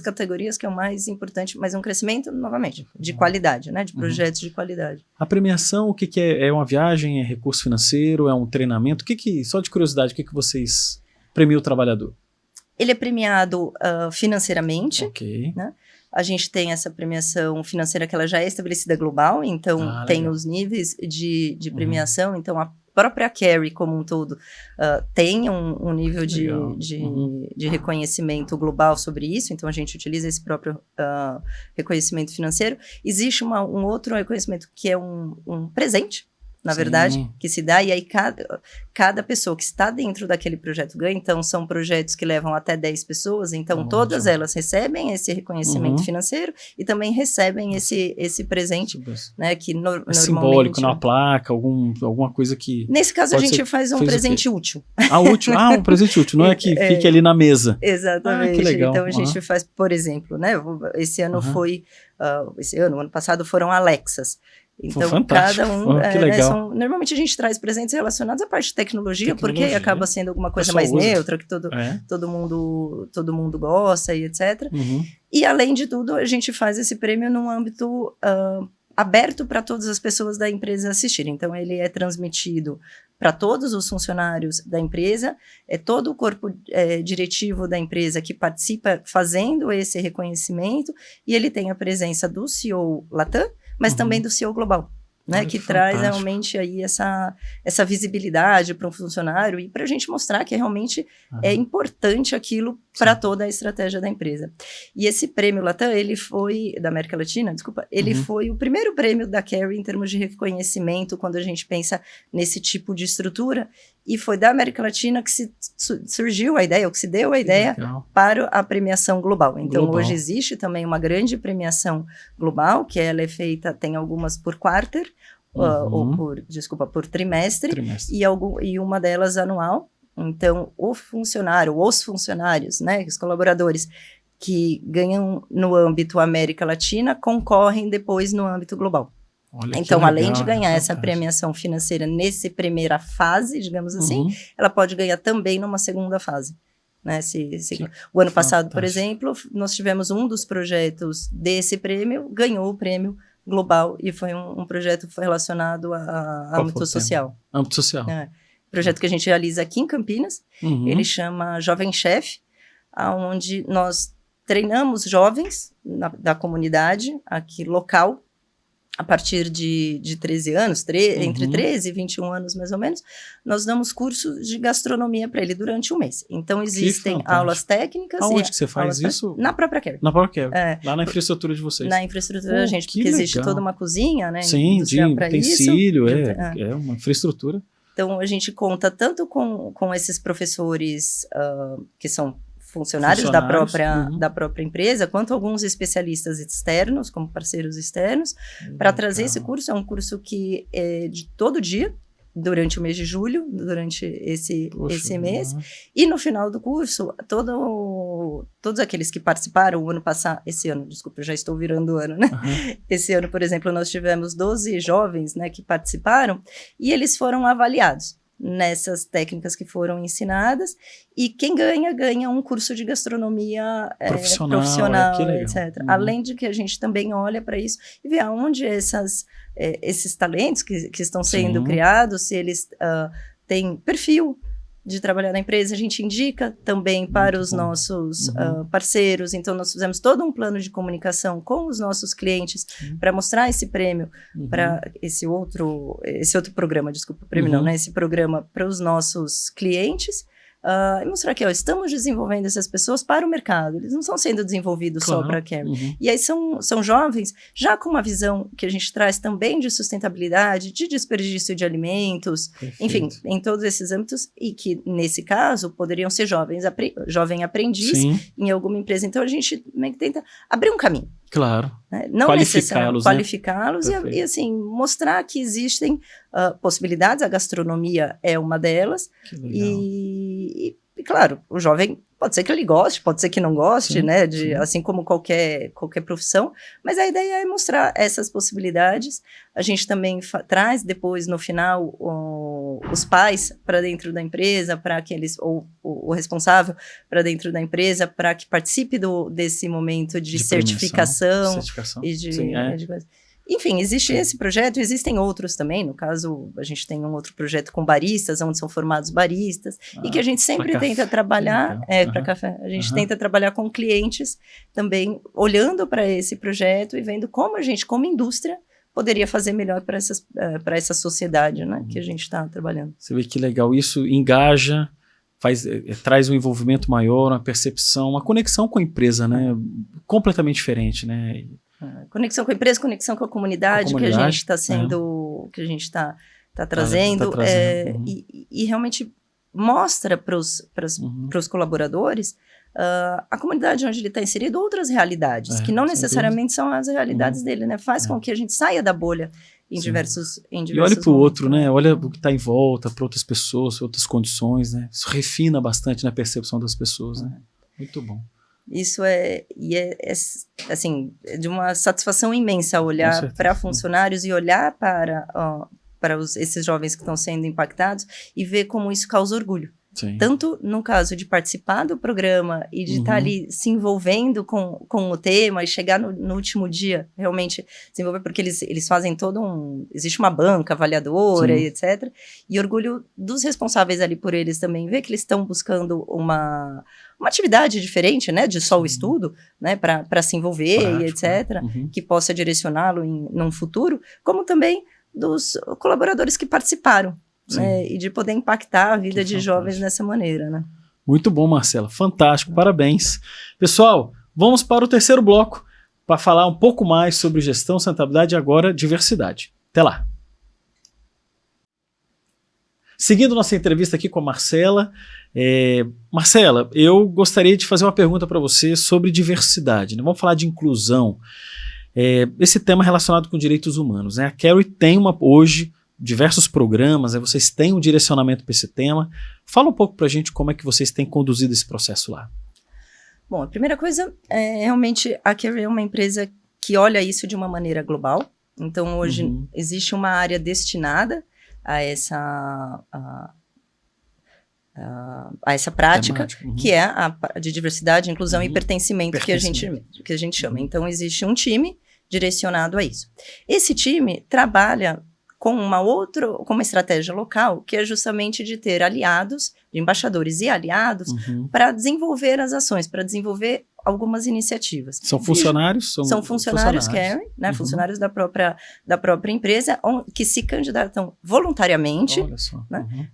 categorias, que é o mais importante, mas um crescimento, novamente, de qualidade, né? De projetos de qualidade. A premiação, o que é? É uma viagem, é recurso financeiro, é um treinamento? Só de curiosidade, o que vocês premiam o trabalhador? Ele é premiado financeiramente, né? A gente tem essa premiação financeira que ela já é estabelecida global, então tem legal. os níveis de premiação, então a própria Carey como um todo tem um nível de reconhecimento global sobre isso, então a gente utiliza esse próprio reconhecimento financeiro. Existe um outro reconhecimento que é um presente, na verdade, que se dá, e aí cada pessoa que está dentro daquele projeto ganha. Então são projetos que levam até 10 pessoas, então todas elas recebem esse reconhecimento financeiro e também recebem esse presente, né, que normalmente... simbólico, na placa, alguma coisa que... Nesse caso a gente faz um presente útil. Útil? Um presente útil, não é que fique ali na mesa. Exatamente. Que legal. Então a gente faz, por exemplo, né, esse ano foi, o ano passado foram Alexas. Então, cada um... que legal. Normalmente a gente traz presentes relacionados à parte de tecnologia, porque acaba sendo alguma coisa mais neutra, que todo mundo gosta e etc. E, além de tudo, a gente faz esse prêmio num âmbito aberto para todas as pessoas da empresa assistirem. Então, ele é transmitido para todos os funcionários da empresa, é todo o corpo diretivo da empresa que participa fazendo esse reconhecimento, e ele tem a presença do CEO Latam, mas também do CEO Global, né, que traz realmente aí essa visibilidade para um funcionário e para a gente mostrar que realmente é importante aquilo para toda a estratégia da empresa. E esse prêmio Latam, ele foi, da América Latina, desculpa, ele foi o primeiro prêmio da Carey em termos de reconhecimento quando a gente pensa nesse tipo de estrutura, e foi da América Latina que surgiu a ideia, ou que se deu a ideia para a premiação global. Então, hoje existe também uma grande premiação global, que ela é feita, tem algumas por quarter, ou por trimestre. E uma delas anual. Então, os funcionários, né, os colaboradores que ganham no âmbito América Latina, concorrem depois no âmbito global. Então, além de ganhar essa premiação financeira nessa primeira fase, digamos assim, ela pode ganhar também numa segunda fase. Né? O ano passado, por exemplo, nós tivemos um dos projetos desse prêmio, ganhou o prêmio global, e foi um projeto que foi relacionado a âmbito social. Âmbito social. Projeto que a gente realiza aqui em Campinas, ele chama Jovem Chef, onde nós treinamos jovens da comunidade aqui local, a partir de 13 anos, entre 13 e 21 anos mais ou menos, nós damos cursos de gastronomia para ele durante um mês. Então, existem aulas técnicas. Aonde que você faz isso? Na própria Carey. Na própria Carey, lá na infraestrutura de vocês. Na infraestrutura da gente, porque existe toda uma cozinha, né? Sim, de utensílio, é uma infraestrutura. Então, a gente conta tanto com esses professores que são funcionários da própria empresa, quanto alguns especialistas externos, como parceiros externos, para trazer esse curso. É um curso que é de todo dia, durante o mês de julho, durante esse mês, e no final do curso, todos aqueles que participaram esse ano, desculpa, eu já estou virando o ano, né? Esse ano, por exemplo, nós tivemos 12 jovens, né, que participaram, e eles foram avaliados nessas técnicas que foram ensinadas, e quem ganha um curso de gastronomia profissional, etc. Além de que a gente também olha para isso e vê aonde esses talentos que estão sendo criados, se eles têm perfil de trabalhar na empresa, a gente indica também para os nossos parceiros. Então, nós fizemos todo um plano de comunicação com os nossos clientes para mostrar esse prêmio para esse outro programa, desculpa, prêmio não, né? Esse programa para os nossos clientes. E mostrar que estamos desenvolvendo essas pessoas para o mercado, eles não estão sendo desenvolvidos só para a Carey. E aí são jovens já com uma visão que a gente traz também de sustentabilidade, de desperdício de alimentos, enfim, em todos esses âmbitos, e que nesse caso poderiam ser jovem aprendiz em alguma empresa. Então a gente tenta abrir um caminho. Claro. Né? Não qualificá-los, e assim, mostrar que existem possibilidades, a gastronomia é uma delas, e claro, o jovem pode ser que ele goste, pode ser que não goste, né, assim como qualquer profissão, mas a ideia é mostrar essas possibilidades. A gente também traz depois, no final, os pais para dentro da empresa, para que eles, ou o responsável para dentro da empresa, para que participe desse momento de certificação. E de coisa. Enfim, existe esse projeto, existem outros também. No caso, a gente tem um outro projeto com baristas, onde são formados baristas, e que a gente sempre tenta trabalhar para café. A gente tenta trabalhar com clientes também, olhando para esse projeto e vendo como a gente, como indústria, poderia fazer melhor para essa sociedade, né, que a gente está trabalhando. Você vê que legal, isso engaja, traz um envolvimento maior, uma percepção, uma conexão com a empresa, né, completamente diferente, né. Conexão com a empresa, conexão com a comunidade, que a gente está sendo, que a gente está trazendo, e realmente mostra para os colaboradores a comunidade onde ele está inserido outras realidades, que não necessariamente são as realidades dele, né? Faz com que a gente saia da bolha em diversos e olhe para o outro, né? Olha o que está em volta, para outras pessoas, outras condições, né? Isso refina bastante na percepção das pessoas, né? Muito bom. Isso assim, de uma satisfação imensa olhar para funcionários e olhar para esses jovens que estão sendo impactados e ver como isso causa orgulho. Sim. Tanto no caso de participar do programa e de estar ali se envolvendo com o tema e chegar no último dia, realmente se envolver, porque eles fazem existe uma banca avaliadora e etc. E orgulho dos responsáveis ali por eles também, ver que eles estão buscando uma atividade diferente, né, de só o estudo, né, para se envolver e etc., que possa direcioná-lo num futuro, como também dos colaboradores que participaram. Né, e de poder impactar a vida de jovens dessa maneira, né? Muito bom, Marcela. Fantástico, parabéns. Pessoal, vamos para o terceiro bloco para falar um pouco mais sobre gestão, sustentabilidade e agora diversidade. Até lá. Seguindo nossa entrevista aqui com a Marcela, Marcela, eu gostaria de fazer uma pergunta para você sobre diversidade, né? Vamos falar de inclusão. Esse tema relacionado com direitos humanos, né? A Carry tem hoje diversos programas, vocês têm um direcionamento para esse tema. Fala um pouco para a gente como é que vocês têm conduzido esse processo lá. Bom, a primeira coisa realmente a Carry é uma empresa que olha isso de uma maneira global. Então, hoje existe uma área destinada a essa prática, que é a de diversidade, inclusão e pertencimento que a gente chama. Então, existe um time direcionado a isso. Esse time trabalha com uma estratégia local, que é justamente de ter aliados, de embaixadores e aliados, para desenvolver as ações, para desenvolver algumas iniciativas. São funcionários? São funcionários Carry, né, funcionários da própria empresa, que se candidatam voluntariamente, né,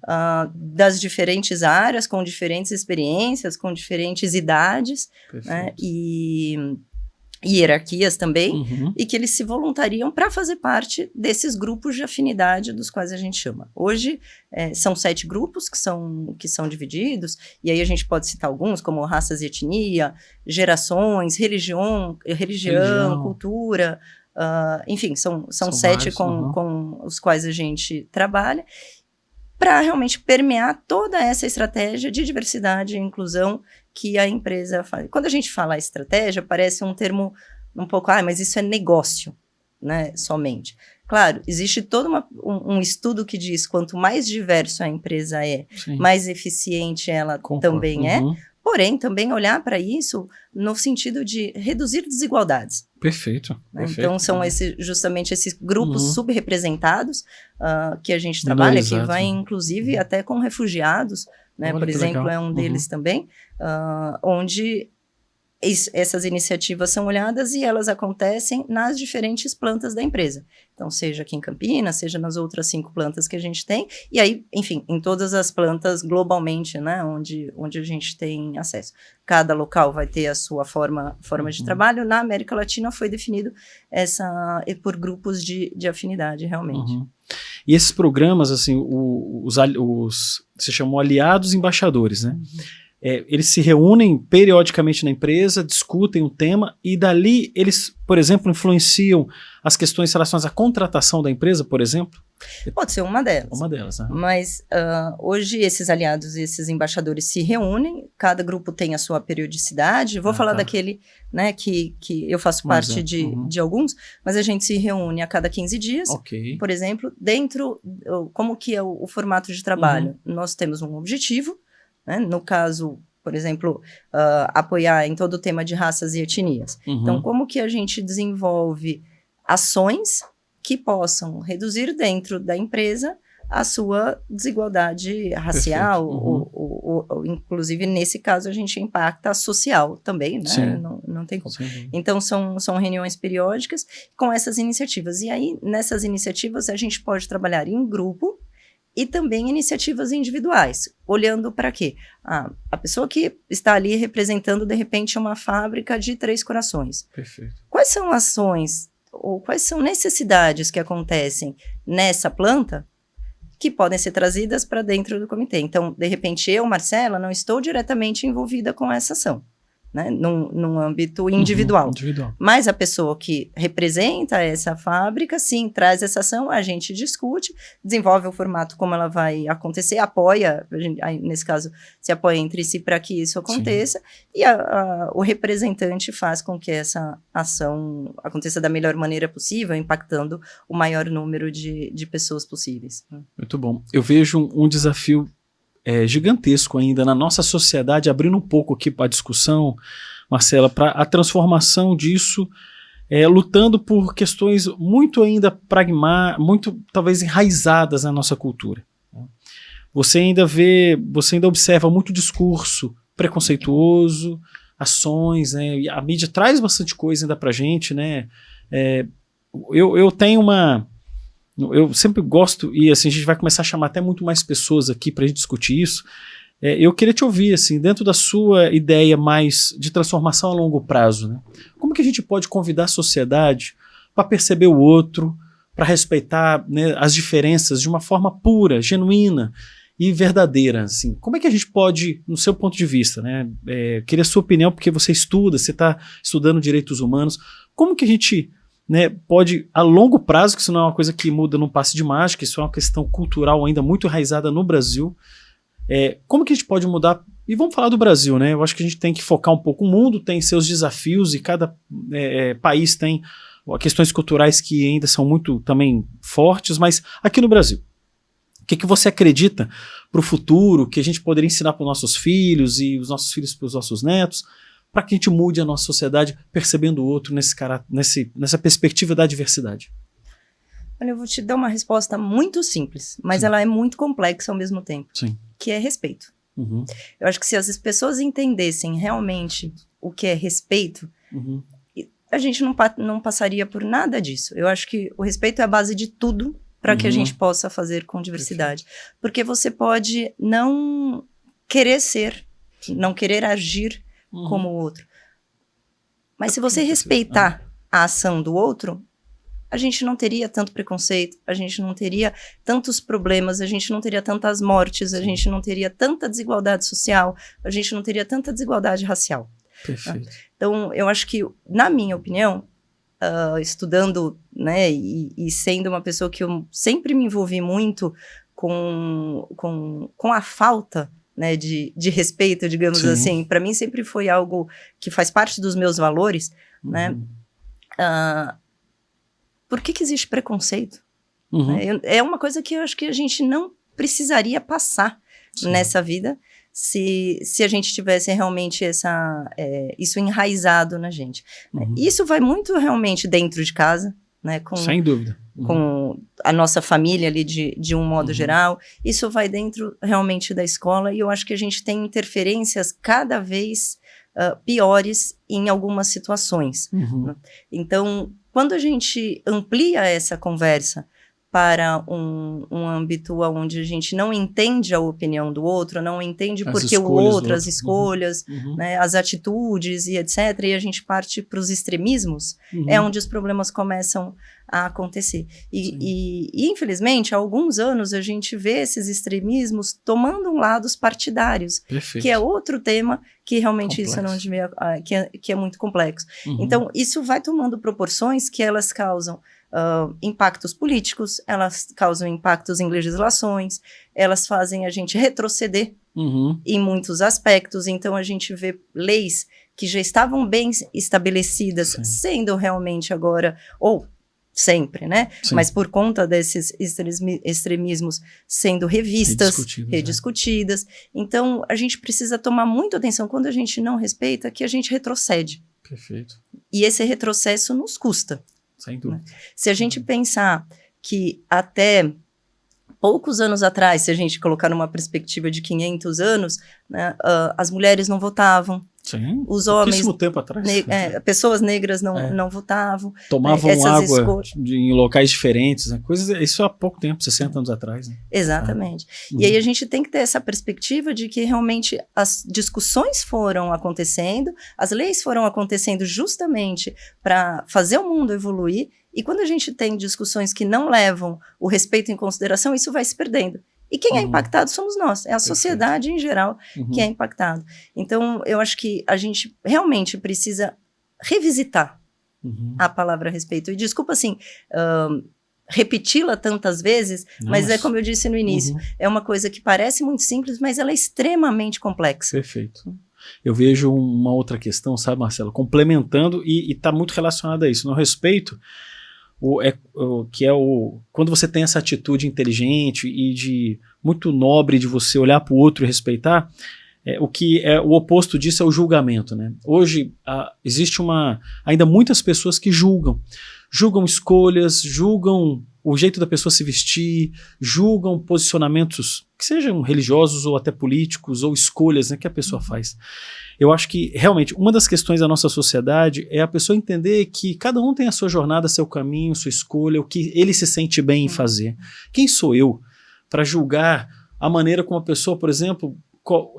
das diferentes áreas, com diferentes experiências, com diferentes idades, né, e hierarquias também, e que eles se voluntariam para fazer parte desses grupos de afinidade dos quais a gente chama. Hoje, são 7 grupos que são divididos, e aí a gente pode citar alguns, como raças e etnia, gerações, religião, cultura, enfim, são 7 com os quais a gente trabalha, para realmente permear toda essa estratégia de diversidade e inclusão que a empresa faz. Quando a gente fala estratégia, parece um termo um pouco, mas isso é negócio, né, somente. Claro, existe todo um estudo que diz quanto mais diverso a empresa mais eficiente ela também é, porém, também olhar para isso no sentido de reduzir desigualdades. Perfeito. Então, são justamente esses grupos subrepresentados que a gente trabalha, que vai inclusive até com refugiados, né? Por exemplo, legal. É um deles também, onde essas iniciativas são olhadas e elas acontecem nas diferentes plantas da empresa. Então, seja aqui em Campinas, seja nas outras 5 plantas que a gente tem, e aí, enfim, em todas as plantas globalmente, né, onde a gente tem acesso. Cada local vai ter a sua forma de trabalho. Na América Latina foi definido por grupos de afinidade, realmente. E esses programas, assim, você chamou aliados embaixadores, né? Eles se reúnem periodicamente na empresa, discutem um tema e dali eles, por exemplo, influenciam as questões relacionadas à contratação da empresa, por exemplo? Pode ser uma delas. Uma delas, né? Mas hoje esses aliados e esses embaixadores se reúnem, cada grupo tem a sua periodicidade. Vou falar daquele, né, que eu faço parte de alguns, mas a gente se reúne a cada 15 dias, por exemplo, como que é o formato de trabalho? Nós temos um objetivo, né? No caso, por exemplo, apoiar em todo o tema de raças e etnias. Então, como que a gente desenvolve ações que possam reduzir dentro da empresa a sua desigualdade racial, ou, inclusive nesse caso a gente impacta a social também, né? Não tem como. Então são reuniões periódicas com essas iniciativas. E aí, nessas iniciativas, a gente pode trabalhar em grupo e também iniciativas individuais, olhando para quê? A pessoa que está ali representando, de repente, uma fábrica de Três Corações. Perfeito. Quais são ações ou quais são necessidades que acontecem nessa planta que podem ser trazidas para dentro do comitê? Então, de repente, eu, Marcela, não estou diretamente envolvida com essa ação, né, num âmbito individual. Mas a pessoa que representa essa fábrica, sim, traz essa ação, a gente discute, desenvolve o formato como ela vai acontecer, apoia, aí, nesse caso, se apoia entre si para que isso aconteça, e o representante faz com que essa ação aconteça da melhor maneira possível, impactando o maior número de pessoas possíveis. Muito bom. Eu vejo um desafio gigantesco ainda na nossa sociedade, abrindo um pouco aqui para a discussão, Marcela, para a transformação disso, lutando por questões muito ainda muito talvez enraizadas na nossa cultura. Você ainda observa muito discurso preconceituoso, ações, né? E a mídia traz bastante coisa ainda para a gente, né? Eu tenho eu sempre gosto, e assim, a gente vai começar a chamar até muito mais pessoas aqui para a gente discutir isso. Eu queria te ouvir, assim, dentro da sua ideia mais de transformação a longo prazo, né? Como que a gente pode convidar a sociedade para perceber o outro, para respeitar, né, as diferenças de uma forma pura, genuína e verdadeira, assim? Como é que a gente pode, no seu ponto de vista, né? Queria a sua opinião, porque você está estudando direitos humanos. Como que a gente, né, pode, a longo prazo, que isso não é uma coisa que muda num passe de mágica, isso é uma questão cultural ainda muito enraizada no Brasil, como que a gente pode mudar? E vamos falar do Brasil, né? Eu acho que a gente tem que focar um pouco. O mundo tem seus desafios e cada país tem questões culturais que ainda são muito também fortes, mas aqui no Brasil, o que você acredita para o futuro, que a gente poderia ensinar para os nossos filhos e os nossos filhos para os nossos netos, para que a gente mude a nossa sociedade percebendo o outro nessa perspectiva da diversidade? Olha, eu vou te dar uma resposta muito simples, mas ela é muito complexa ao mesmo tempo. Sim. Que é respeito. Uhum. Eu acho que se as pessoas entendessem realmente o que é respeito, a gente não passaria por nada disso. Eu acho que o respeito é a base de tudo para que a gente possa fazer com diversidade. Perfeito. Porque você pode não querer ser, não querer agir como o outro. Mas se você respeitar a ação do outro, a gente não teria tanto preconceito, a gente não teria tantos problemas, a gente não teria tantas mortes, a gente não teria tanta desigualdade social, a gente não teria tanta desigualdade racial. Perfeito. Então, eu acho que, na minha opinião, estudando, né, e sendo uma pessoa que eu sempre me envolvi muito com a falta, né, de respeito, digamos assim, para mim sempre foi algo que faz parte dos meus valores, né? Por que existe preconceito? É uma coisa que eu acho que a gente não precisaria passar nessa vida se a gente tivesse realmente isso enraizado na gente. Isso vai muito realmente dentro de casa, né? Sem dúvida. Com a nossa família ali de um modo geral. Isso vai dentro realmente da escola e eu acho que a gente tem interferências cada vez piores em algumas situações. Então, quando a gente amplia essa conversa para um âmbito onde a gente não entende a opinião do outro, não entende porque o outro, as escolhas, né, as atitudes e etc., e a gente parte para os extremismos, é onde os problemas começam a acontecer. E, infelizmente, há alguns anos a gente vê esses extremismos tomando lados partidários, que é outro tema que realmente isso não devia, que é muito complexo. Então, isso vai tomando proporções que elas causam impactos políticos, elas causam impactos em legislações, elas fazem a gente retroceder em muitos aspectos. Então a gente vê leis que já estavam bem estabelecidas sendo realmente agora, ou sempre, né? Mas por conta desses extremismos sendo revistas, rediscutidas. Então a gente precisa tomar muita atenção quando a gente não respeita, que a gente retrocede. Perfeito. E esse retrocesso nos custa. Sem dúvida. Se a gente pensar que até poucos anos atrás, se a gente colocar numa perspectiva de 500 anos, né, as mulheres não votavam. Sim, os homens, tempo atrás. Pessoas negras não votavam. Tomavam água em locais diferentes, né? Isso há pouco tempo, 60 anos atrás. Né? Exatamente. E aí a gente tem que ter essa perspectiva de que realmente as discussões foram acontecendo, as leis foram acontecendo justamente para fazer o mundo evoluir, e quando a gente tem discussões que não levam o respeito em consideração, isso vai se perdendo. E quem é impactado somos nós, é a sociedade em geral que é impactado. Então, eu acho que a gente realmente precisa revisitar a palavra respeito. E desculpa, assim, repeti-la tantas vezes, mas é como eu disse no início, é uma coisa que parece muito simples, mas ela é extremamente complexa. Perfeito. Eu vejo uma outra questão, sabe, Marcelo, complementando e está muito relacionada a isso, no respeito. Quando você tem essa atitude inteligente e muito nobre de você olhar para o outro e respeitar, o oposto disso é o julgamento, né? Hoje existe ainda muitas pessoas que julgam escolhas, julgam o jeito da pessoa se vestir, julgam posicionamentos que sejam religiosos ou até políticos ou escolhas, né, que a pessoa faz. Eu acho que, realmente, uma das questões da nossa sociedade é a pessoa entender que cada um tem a sua jornada, seu caminho, sua escolha, o que ele se sente bem em fazer. Quem sou eu para julgar a maneira como a pessoa, por exemplo,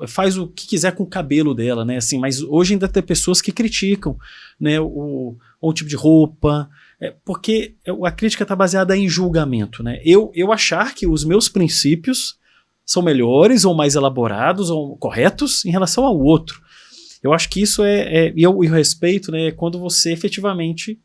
faz o que quiser com o cabelo dela, né? Assim, mas hoje ainda tem pessoas que criticam, né, o tipo de roupa, porque a crítica está baseada em julgamento, né? Eu achar que os meus princípios são melhores ou mais elaborados ou corretos em relação ao outro. Eu acho que isso e o respeito, né, é quando você efetivamente,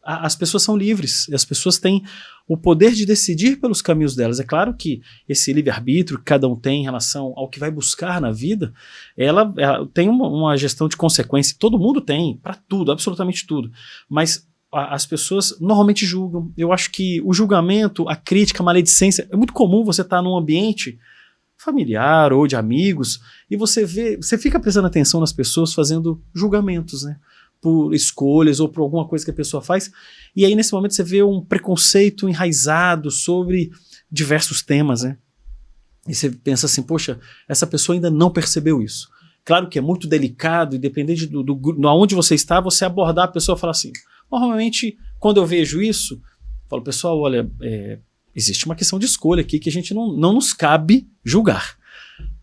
as pessoas são livres, e as pessoas têm o poder de decidir pelos caminhos delas. É claro que esse livre-arbítrio que cada um tem em relação ao que vai buscar na vida, ela tem uma gestão de consequência, todo mundo tem, para tudo, absolutamente tudo, mas as pessoas normalmente julgam. Eu acho que o julgamento, a crítica, a maledicência, é muito comum você estar num ambiente familiar ou de amigos, e você fica prestando atenção nas pessoas fazendo julgamentos, né? Por escolhas ou por alguma coisa que a pessoa faz, e aí nesse momento você vê um preconceito enraizado sobre diversos temas, né? E você pensa assim, poxa, essa pessoa ainda não percebeu isso. Claro que é muito delicado, e dependendo de onde você está, você abordar a pessoa e falar assim, normalmente quando eu vejo isso, eu falo, pessoal, olha, existe uma questão de escolha aqui que a gente não nos cabe julgar,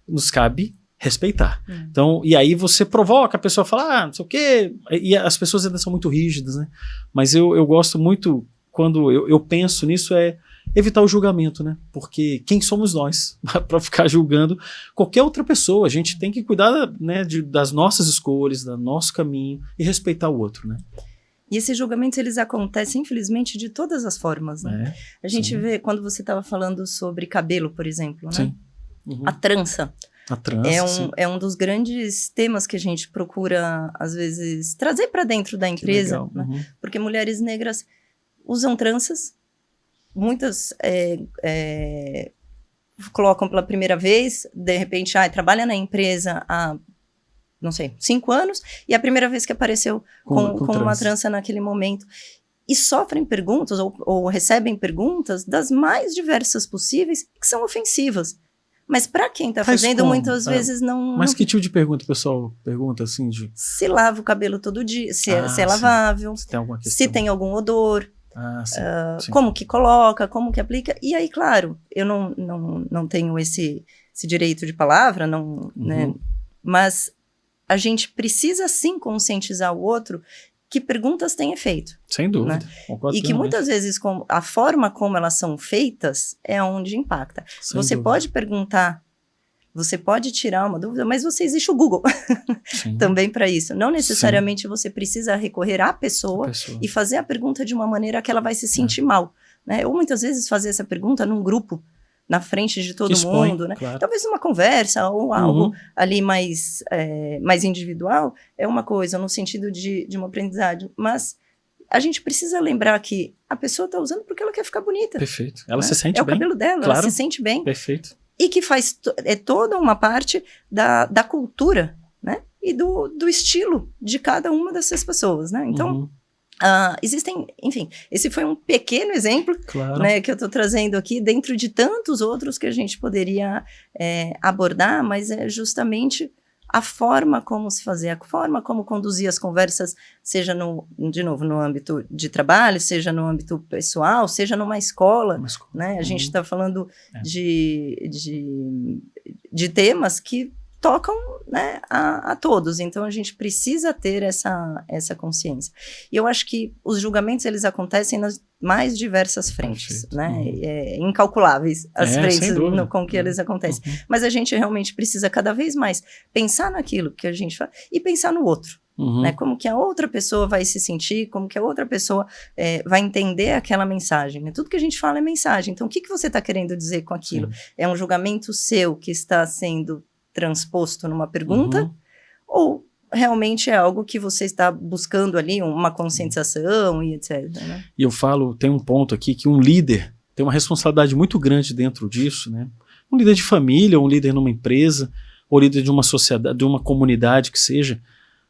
nos cabe respeitar. Então, e aí você provoca a pessoa a falar, não sei o quê, e as pessoas ainda são muito rígidas, né? Mas eu gosto muito, quando eu penso nisso, evitar o julgamento, né? Porque quem somos nós para ficar julgando qualquer outra pessoa? A gente tem que cuidar, né, das nossas escolhas, do nosso caminho e respeitar o outro, né? E esses julgamentos, eles acontecem, infelizmente, de todas as formas, né? A gente vê, quando você estava falando sobre cabelo, por exemplo, né? Sim. A trança. A trança, é um dos grandes temas que a gente procura, às vezes, trazer para dentro da empresa, né? Porque mulheres negras usam tranças, muitas colocam pela primeira vez, de repente, trabalha na empresa há, não sei, 5 anos, e a primeira vez que apareceu com uma trança naquele momento. E sofrem perguntas, ou recebem perguntas das mais diversas possíveis, que são ofensivas. Mas para quem está fazendo, muitas vezes não... Mas que tipo de pergunta o pessoal pergunta, assim? Se lava o cabelo todo dia, se é lavável, se tem algum odor, sim. como que coloca, como que aplica. E aí, claro, eu não tenho esse direito de palavra, né? Mas a gente precisa sim conscientizar o outro que perguntas têm efeito. Sem dúvida. Né? E que muitas vezes a forma como elas são feitas é onde impacta. Você pode perguntar, você pode tirar uma dúvida, mas existe o Google também para isso. Não necessariamente você precisa recorrer à pessoa e fazer a pergunta de uma maneira que ela vai se sentir mal. Né? Ou muitas vezes fazer essa pergunta num grupo, na frente de todo mundo, né? Claro. Talvez uma conversa ou algo ali mais individual é uma coisa, no sentido de uma aprendizagem, mas a gente precisa lembrar que a pessoa está usando porque ela quer ficar bonita. Perfeito. Ela se sente bem. É o bem. cabelo dela, claro. Ela se sente bem. Perfeito. E que faz toda uma parte da cultura, né? E do estilo de cada uma dessas pessoas, né? Então, Existem, enfim, esse foi um pequeno exemplo, Claro. né, que eu estou trazendo aqui, dentro de tantos outros que a gente poderia abordar, mas é justamente a forma como se fazer, a forma como conduzir as conversas, seja de novo, no âmbito de trabalho, seja no âmbito pessoal, seja numa escola, né? A gente está falando de temas que tocam, né, a todos, então a gente precisa ter essa consciência. E eu acho que os julgamentos, eles acontecem nas mais diversas frentes, né, incalculáveis as frentes com que eles acontecem, mas a gente realmente precisa cada vez mais pensar naquilo que a gente faz e pensar no outro, né, como que a outra pessoa vai se sentir, como que a outra pessoa vai entender aquela mensagem, né? Tudo que a gente fala é mensagem, então o que você está querendo dizer com aquilo? É um julgamento seu que está sendo transposto numa pergunta, ou realmente é algo que você está buscando ali, uma conscientização e etc. Né? E eu falo, tem um ponto aqui que um líder tem uma responsabilidade muito grande dentro disso, né? Um líder de família, um líder numa empresa, ou líder de uma sociedade, de uma comunidade que seja.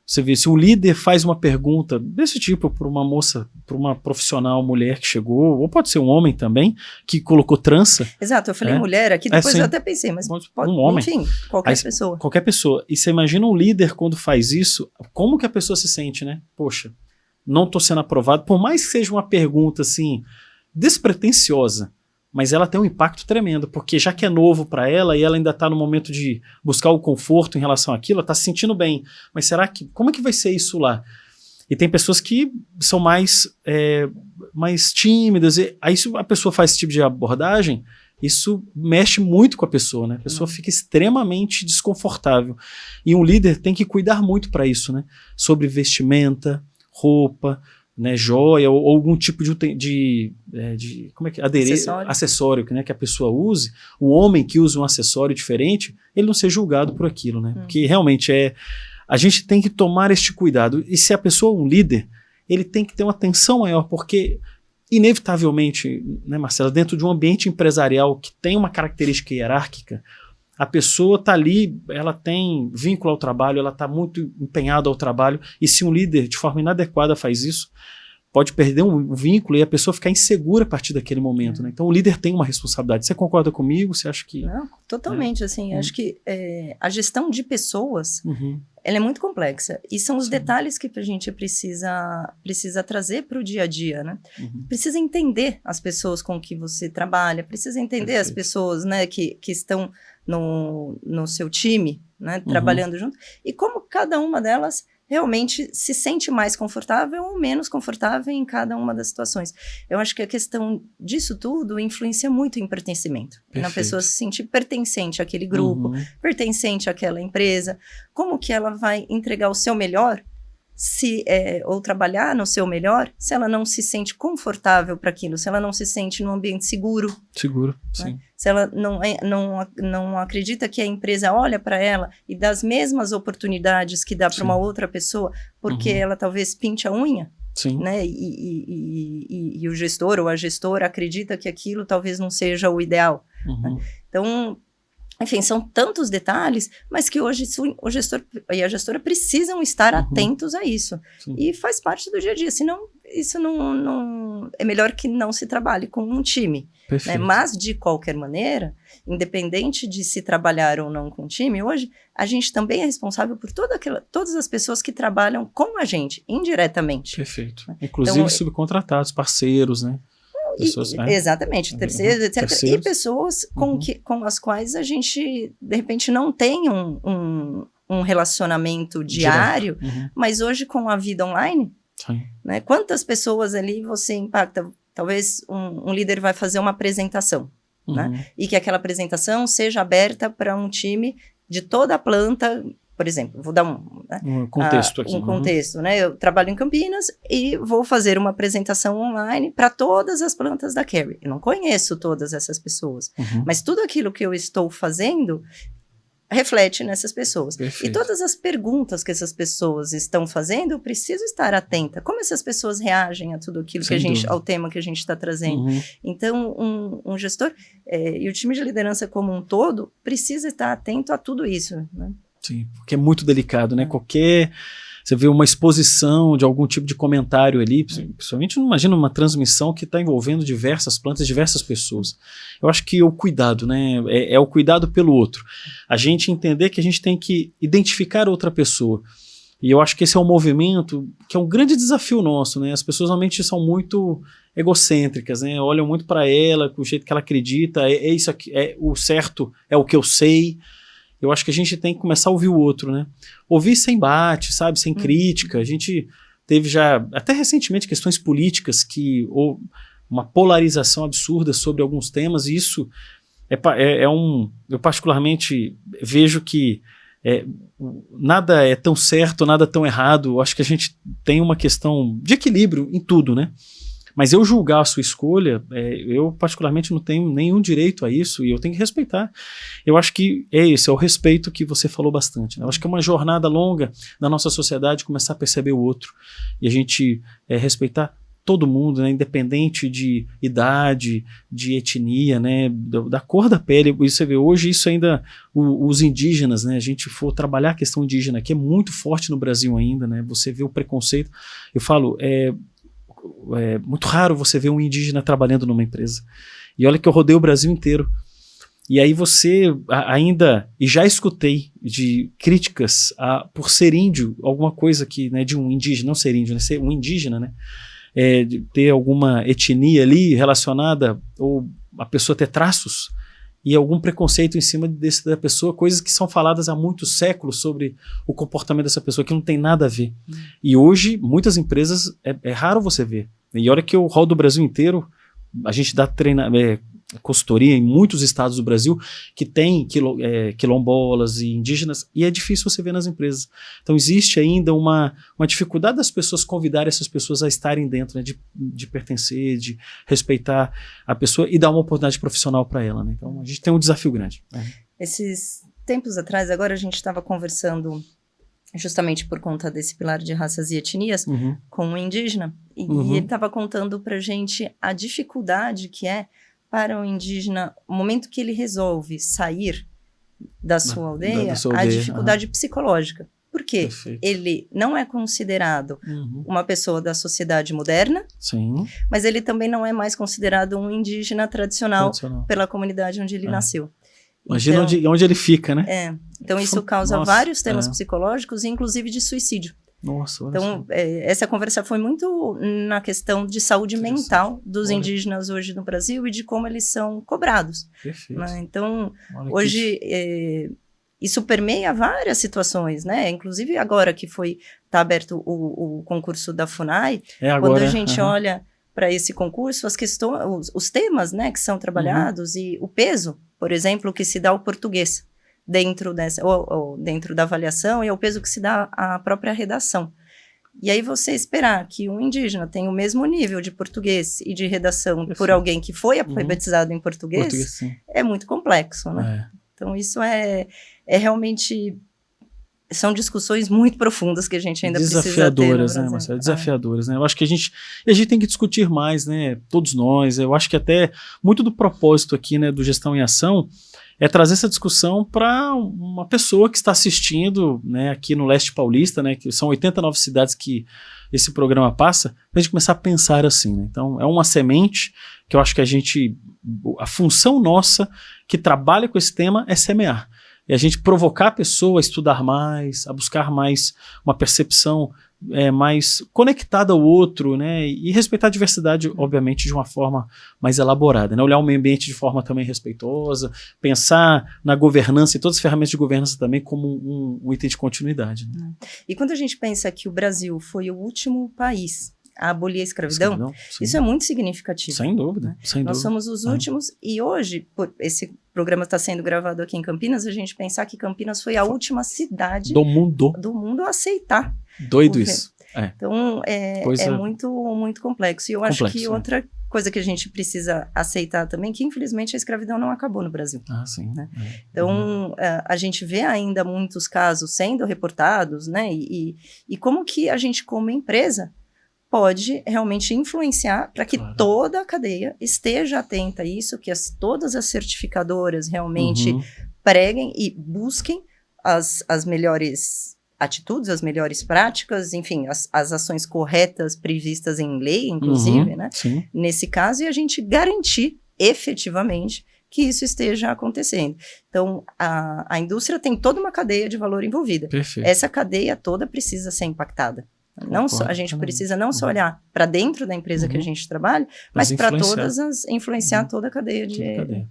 Você vê, se um líder faz uma pergunta desse tipo para uma moça, para uma profissional mulher que chegou, ou pode ser um homem também, que colocou trança. Exato, eu falei mulher aqui, depois eu até pensei, mas pode um homem. Enfim, qualquer pessoa. Qualquer pessoa. E você imagina um líder quando faz isso, como que a pessoa se sente, né? Poxa, não estou sendo aprovado, por mais que seja uma pergunta assim, despretensiosa, mas ela tem um impacto tremendo, porque já que é novo para ela e ela ainda está no momento de buscar o conforto em relação àquilo, ela está se sentindo bem, mas será que, como é que vai ser isso lá? E tem pessoas que são mais tímidas, e aí se a pessoa faz esse tipo de abordagem, isso mexe muito com a pessoa, né? A pessoa fica extremamente desconfortável. E um líder tem que cuidar muito para isso, né? Sobre vestimenta, roupa, né, joia ou algum tipo de como é que acessório né, que a pessoa use. O homem que usa um acessório diferente, ele não ser julgado por aquilo, né? Porque realmente a gente tem que tomar este cuidado. E se a pessoa é um líder, ele tem que ter uma atenção maior, porque inevitavelmente, né, Marcela, dentro de um ambiente empresarial que tem uma característica hierárquica, a pessoa está ali, ela tem vínculo ao trabalho, ela está muito empenhada ao trabalho, e se um líder de forma inadequada faz isso, pode perder um vínculo e a pessoa ficar insegura a partir daquele momento, né? Então o líder tem uma responsabilidade. Você concorda comigo? Você acha que... Não, totalmente, assim, acho que a gestão de pessoas, ela é muito complexa, e são os detalhes que a gente precisa trazer para o dia a dia, né? Precisa entender as pessoas com que você trabalha, precisa entender as pessoas, né, que estão no seu time, né, trabalhando junto, e como cada uma delas realmente se sente mais confortável ou menos confortável em cada uma das situações. Eu acho que a questão disso tudo influencia muito em pertencimento. Na pessoa se sentir pertencente àquele grupo, pertencente àquela empresa, como que ela vai entregar o seu melhor, ou trabalhar no seu melhor, se ela não se sente confortável para aquilo, se ela não se sente num ambiente seguro. Seguro, né? sim. Se ela não acredita que a empresa olha para ela e dá as mesmas oportunidades que dá para uma outra pessoa, porque ela talvez pinte a unha, né? E o gestor ou a gestora acredita que aquilo talvez não seja o ideal. Né? Então, enfim, são tantos detalhes, mas que hoje o gestor e a gestora precisam estar atentos a isso. E faz parte do dia a dia, senão isso não é melhor que não se trabalhe com um time. Né? Mas, de qualquer maneira, independente de se trabalhar ou não com um time, hoje a gente também é responsável por todas as pessoas que trabalham com a gente, indiretamente. Perfeito. Inclusive então, subcontratados, parceiros, né? Pessoas, exatamente, terceiros, etc. E pessoas com as quais a gente, de repente, não tem um relacionamento diário, mas hoje com a vida online, né, quantas pessoas ali você impacta? Talvez um líder vai fazer uma apresentação, né, e que aquela apresentação seja aberta para um time de toda a planta. Por exemplo, vou dar um contexto aqui. Um contexto, né? Eu trabalho em Campinas e vou fazer uma apresentação online para todas as plantas da Carry. Eu não conheço todas essas pessoas, mas tudo aquilo que eu estou fazendo reflete nessas pessoas. Perfeito. E todas as perguntas que essas pessoas estão fazendo, eu preciso estar atenta. Como essas pessoas reagem a tudo aquilo ao tema que a gente está trazendo. Então, um gestor e o time de liderança como um todo precisa estar atento a tudo isso, né? Sim, porque é muito delicado, né? Qualquer você vê uma exposição de algum tipo de comentário ali, principalmente imagina uma transmissão que está envolvendo diversas plantas, diversas pessoas. Eu acho que o cuidado, né, é o cuidado pelo outro. A gente entender que a gente tem que identificar outra pessoa. E eu acho que esse é um movimento que é um grande desafio nosso, né? As pessoas realmente são muito egocêntricas, né? Olham muito para ela, com o jeito que ela acredita, é isso aqui, é o certo, é o que eu sei. Eu acho que a gente tem que começar a ouvir o outro, né? Ouvir sem embate, sabe? Sem crítica. A gente teve já, até recentemente, questões políticas ou uma polarização absurda sobre alguns temas, e isso eu particularmente vejo que nada é tão certo, nada tão errado. Eu acho que a gente tem uma questão de equilíbrio em tudo, né? Mas eu julgar a sua escolha, eu particularmente não tenho nenhum direito a isso e eu tenho que respeitar. Eu acho que é o respeito que você falou bastante, né? Eu acho que é uma jornada longa da nossa sociedade começar a perceber o outro e a gente respeitar todo mundo, né, independente de idade, de etnia, né, da cor da pele. E você vê hoje isso ainda, os indígenas, né, a gente for trabalhar a questão indígena, que é muito forte no Brasil ainda, né, você vê o preconceito. Eu falo, é muito raro você ver um indígena trabalhando numa empresa. E olha que eu rodei o Brasil inteiro. E aí você ainda, e já escutei de críticas por ser índio, alguma coisa que, né, de um indígena, não ser índio, né, ser um indígena, né, de ter alguma etnia ali relacionada, ou a pessoa ter traços, e algum preconceito em cima da pessoa, coisas que são faladas há muitos séculos sobre o comportamento dessa pessoa, que não tem nada a ver. E hoje, muitas empresas, é raro você ver. E olha que eu rodo o Brasil inteiro, a gente dá consultoria em muitos estados do Brasil que tem quilombolas e indígenas, e é difícil você ver nas empresas. Então existe ainda uma dificuldade das pessoas convidarem essas pessoas a estarem dentro, né, de pertencer, de respeitar a pessoa e dar uma oportunidade profissional para ela, né? Então a gente tem um desafio grande. Esses tempos atrás, agora a gente estava conversando justamente por conta desse pilar de raças e etnias, com um indígena, e ele estava contando pra gente a dificuldade que é para o indígena, o momento que ele resolve sair da sua aldeia, a dificuldade psicológica. Por quê? Perfeito. Ele não é considerado uma pessoa da sociedade moderna, Sim. mas ele também não é mais considerado um indígena tradicional. Pela comunidade onde ele nasceu. Imagina onde ele fica, né? Então isso causa vários temas psicológicos, inclusive de suicídio. Nossa, então, essa conversa foi muito na questão de saúde mental dos indígenas hoje no Brasil e de como eles são cobrados. Perfeito. Né? Então, hoje, isso permeia várias situações, né? Inclusive agora que está aberto o concurso da FUNAI, quando a gente olha para esse concurso, as questões, os temas, né, que são trabalhados e o peso, por exemplo, que se dá ao português dentro dessa, ou dentro da avaliação, e é o peso que se dá à própria redação. E aí você esperar que um indígena tenha o mesmo nível de português e de redação por alguém que foi alfabetizado em português é muito complexo, né? Então isso é realmente... São discussões muito profundas que a gente ainda precisa ter no Brasil. Né, Marcelo? Desafiadoras, né? Eu acho que a gente tem que discutir mais, né? Todos nós. Eu acho que até muito do propósito aqui, né, do Gestão em Ação é trazer essa discussão para uma pessoa que está assistindo, né, aqui no Leste Paulista, né, que são 89 cidades que esse programa passa, para a gente começar a pensar assim, né? Então é uma semente que eu acho que a função nossa que trabalha com esse tema é semear. E a gente provocar a pessoa a estudar mais, a buscar mais uma percepção mais conectada ao outro, né? E respeitar a diversidade, obviamente, de uma forma mais elaborada, né? Olhar o meio ambiente de forma também respeitosa, pensar na governança e todas as ferramentas de governança também como um item de continuidade. Né? E quando a gente pensa que o Brasil foi o último país a abolir a escravidão, isso é muito significativo. Sem dúvida, né? Sem Nós dúvida. somos os últimos, e hoje, esse programa está sendo gravado aqui em Campinas, a gente pensar que Campinas foi a última cidade do mundo a aceitar. Doido isso. Então, é muito, muito complexo. E eu acho que outra coisa que a gente precisa aceitar também, que infelizmente a escravidão não acabou no Brasil. Sim. Né? Então, a gente vê ainda muitos casos sendo reportados, né? E como que a gente, como empresa, pode realmente influenciar para que toda a cadeia esteja atenta a isso, que todas as certificadoras realmente preguem e busquem as melhores atitudes, as melhores práticas, enfim, as ações corretas previstas em lei, inclusive, né? Sim. Nesse caso, e a gente garantir efetivamente que isso esteja acontecendo. Então, a indústria tem toda uma cadeia de valor envolvida. Perfeito. Essa cadeia toda precisa ser impactada. Não só, a gente precisa não só olhar para dentro da empresa que a gente trabalha, mas para influenciar toda a cadeia de...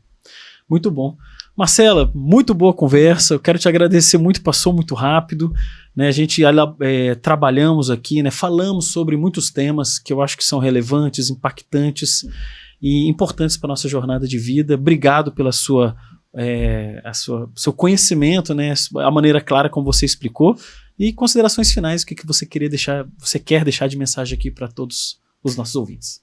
Muito bom. Marcela, muito boa conversa. Eu quero te agradecer muito, passou muito rápido. Né? A gente trabalhamos aqui, né? Falamos sobre muitos temas que eu acho que são relevantes, impactantes e importantes para a nossa jornada de vida. Obrigado pela seu conhecimento, né? A maneira clara como você explicou. E considerações finais, o que você quer deixar de mensagem aqui para todos os nossos ouvintes.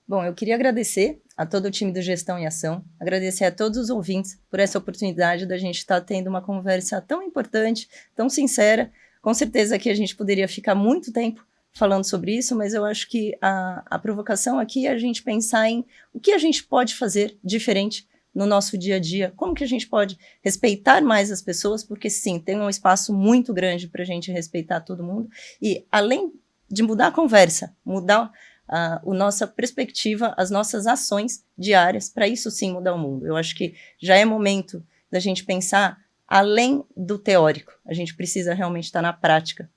Bom, eu queria agradecer a todo o time do Gestão em Ação, agradecer a todos os ouvintes por essa oportunidade da gente estar tendo uma conversa tão importante, tão sincera. Com certeza que a gente poderia ficar muito tempo falando sobre isso, mas eu acho que a provocação aqui é a gente pensar em o que a gente pode fazer diferente no nosso dia a dia, como que a gente pode respeitar mais as pessoas, porque sim, tem um espaço muito grande para a gente respeitar todo mundo, e além de mudar a conversa, mudar a nossa perspectiva, as nossas ações diárias, para isso sim mudar o mundo. Eu acho que já é momento da gente pensar além do teórico, a gente precisa realmente estar na prática.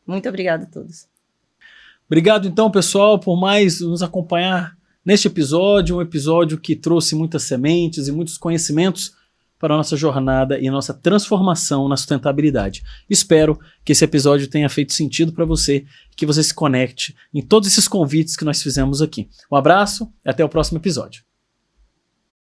Muito obrigada a todos. Obrigado então, pessoal, por mais nos acompanhar neste episódio, um episódio que trouxe muitas sementes e muitos conhecimentos para a nossa jornada e a nossa transformação na sustentabilidade. Espero que esse episódio tenha feito sentido para você, que você se conecte em todos esses convites que nós fizemos aqui. Um abraço e até o próximo episódio.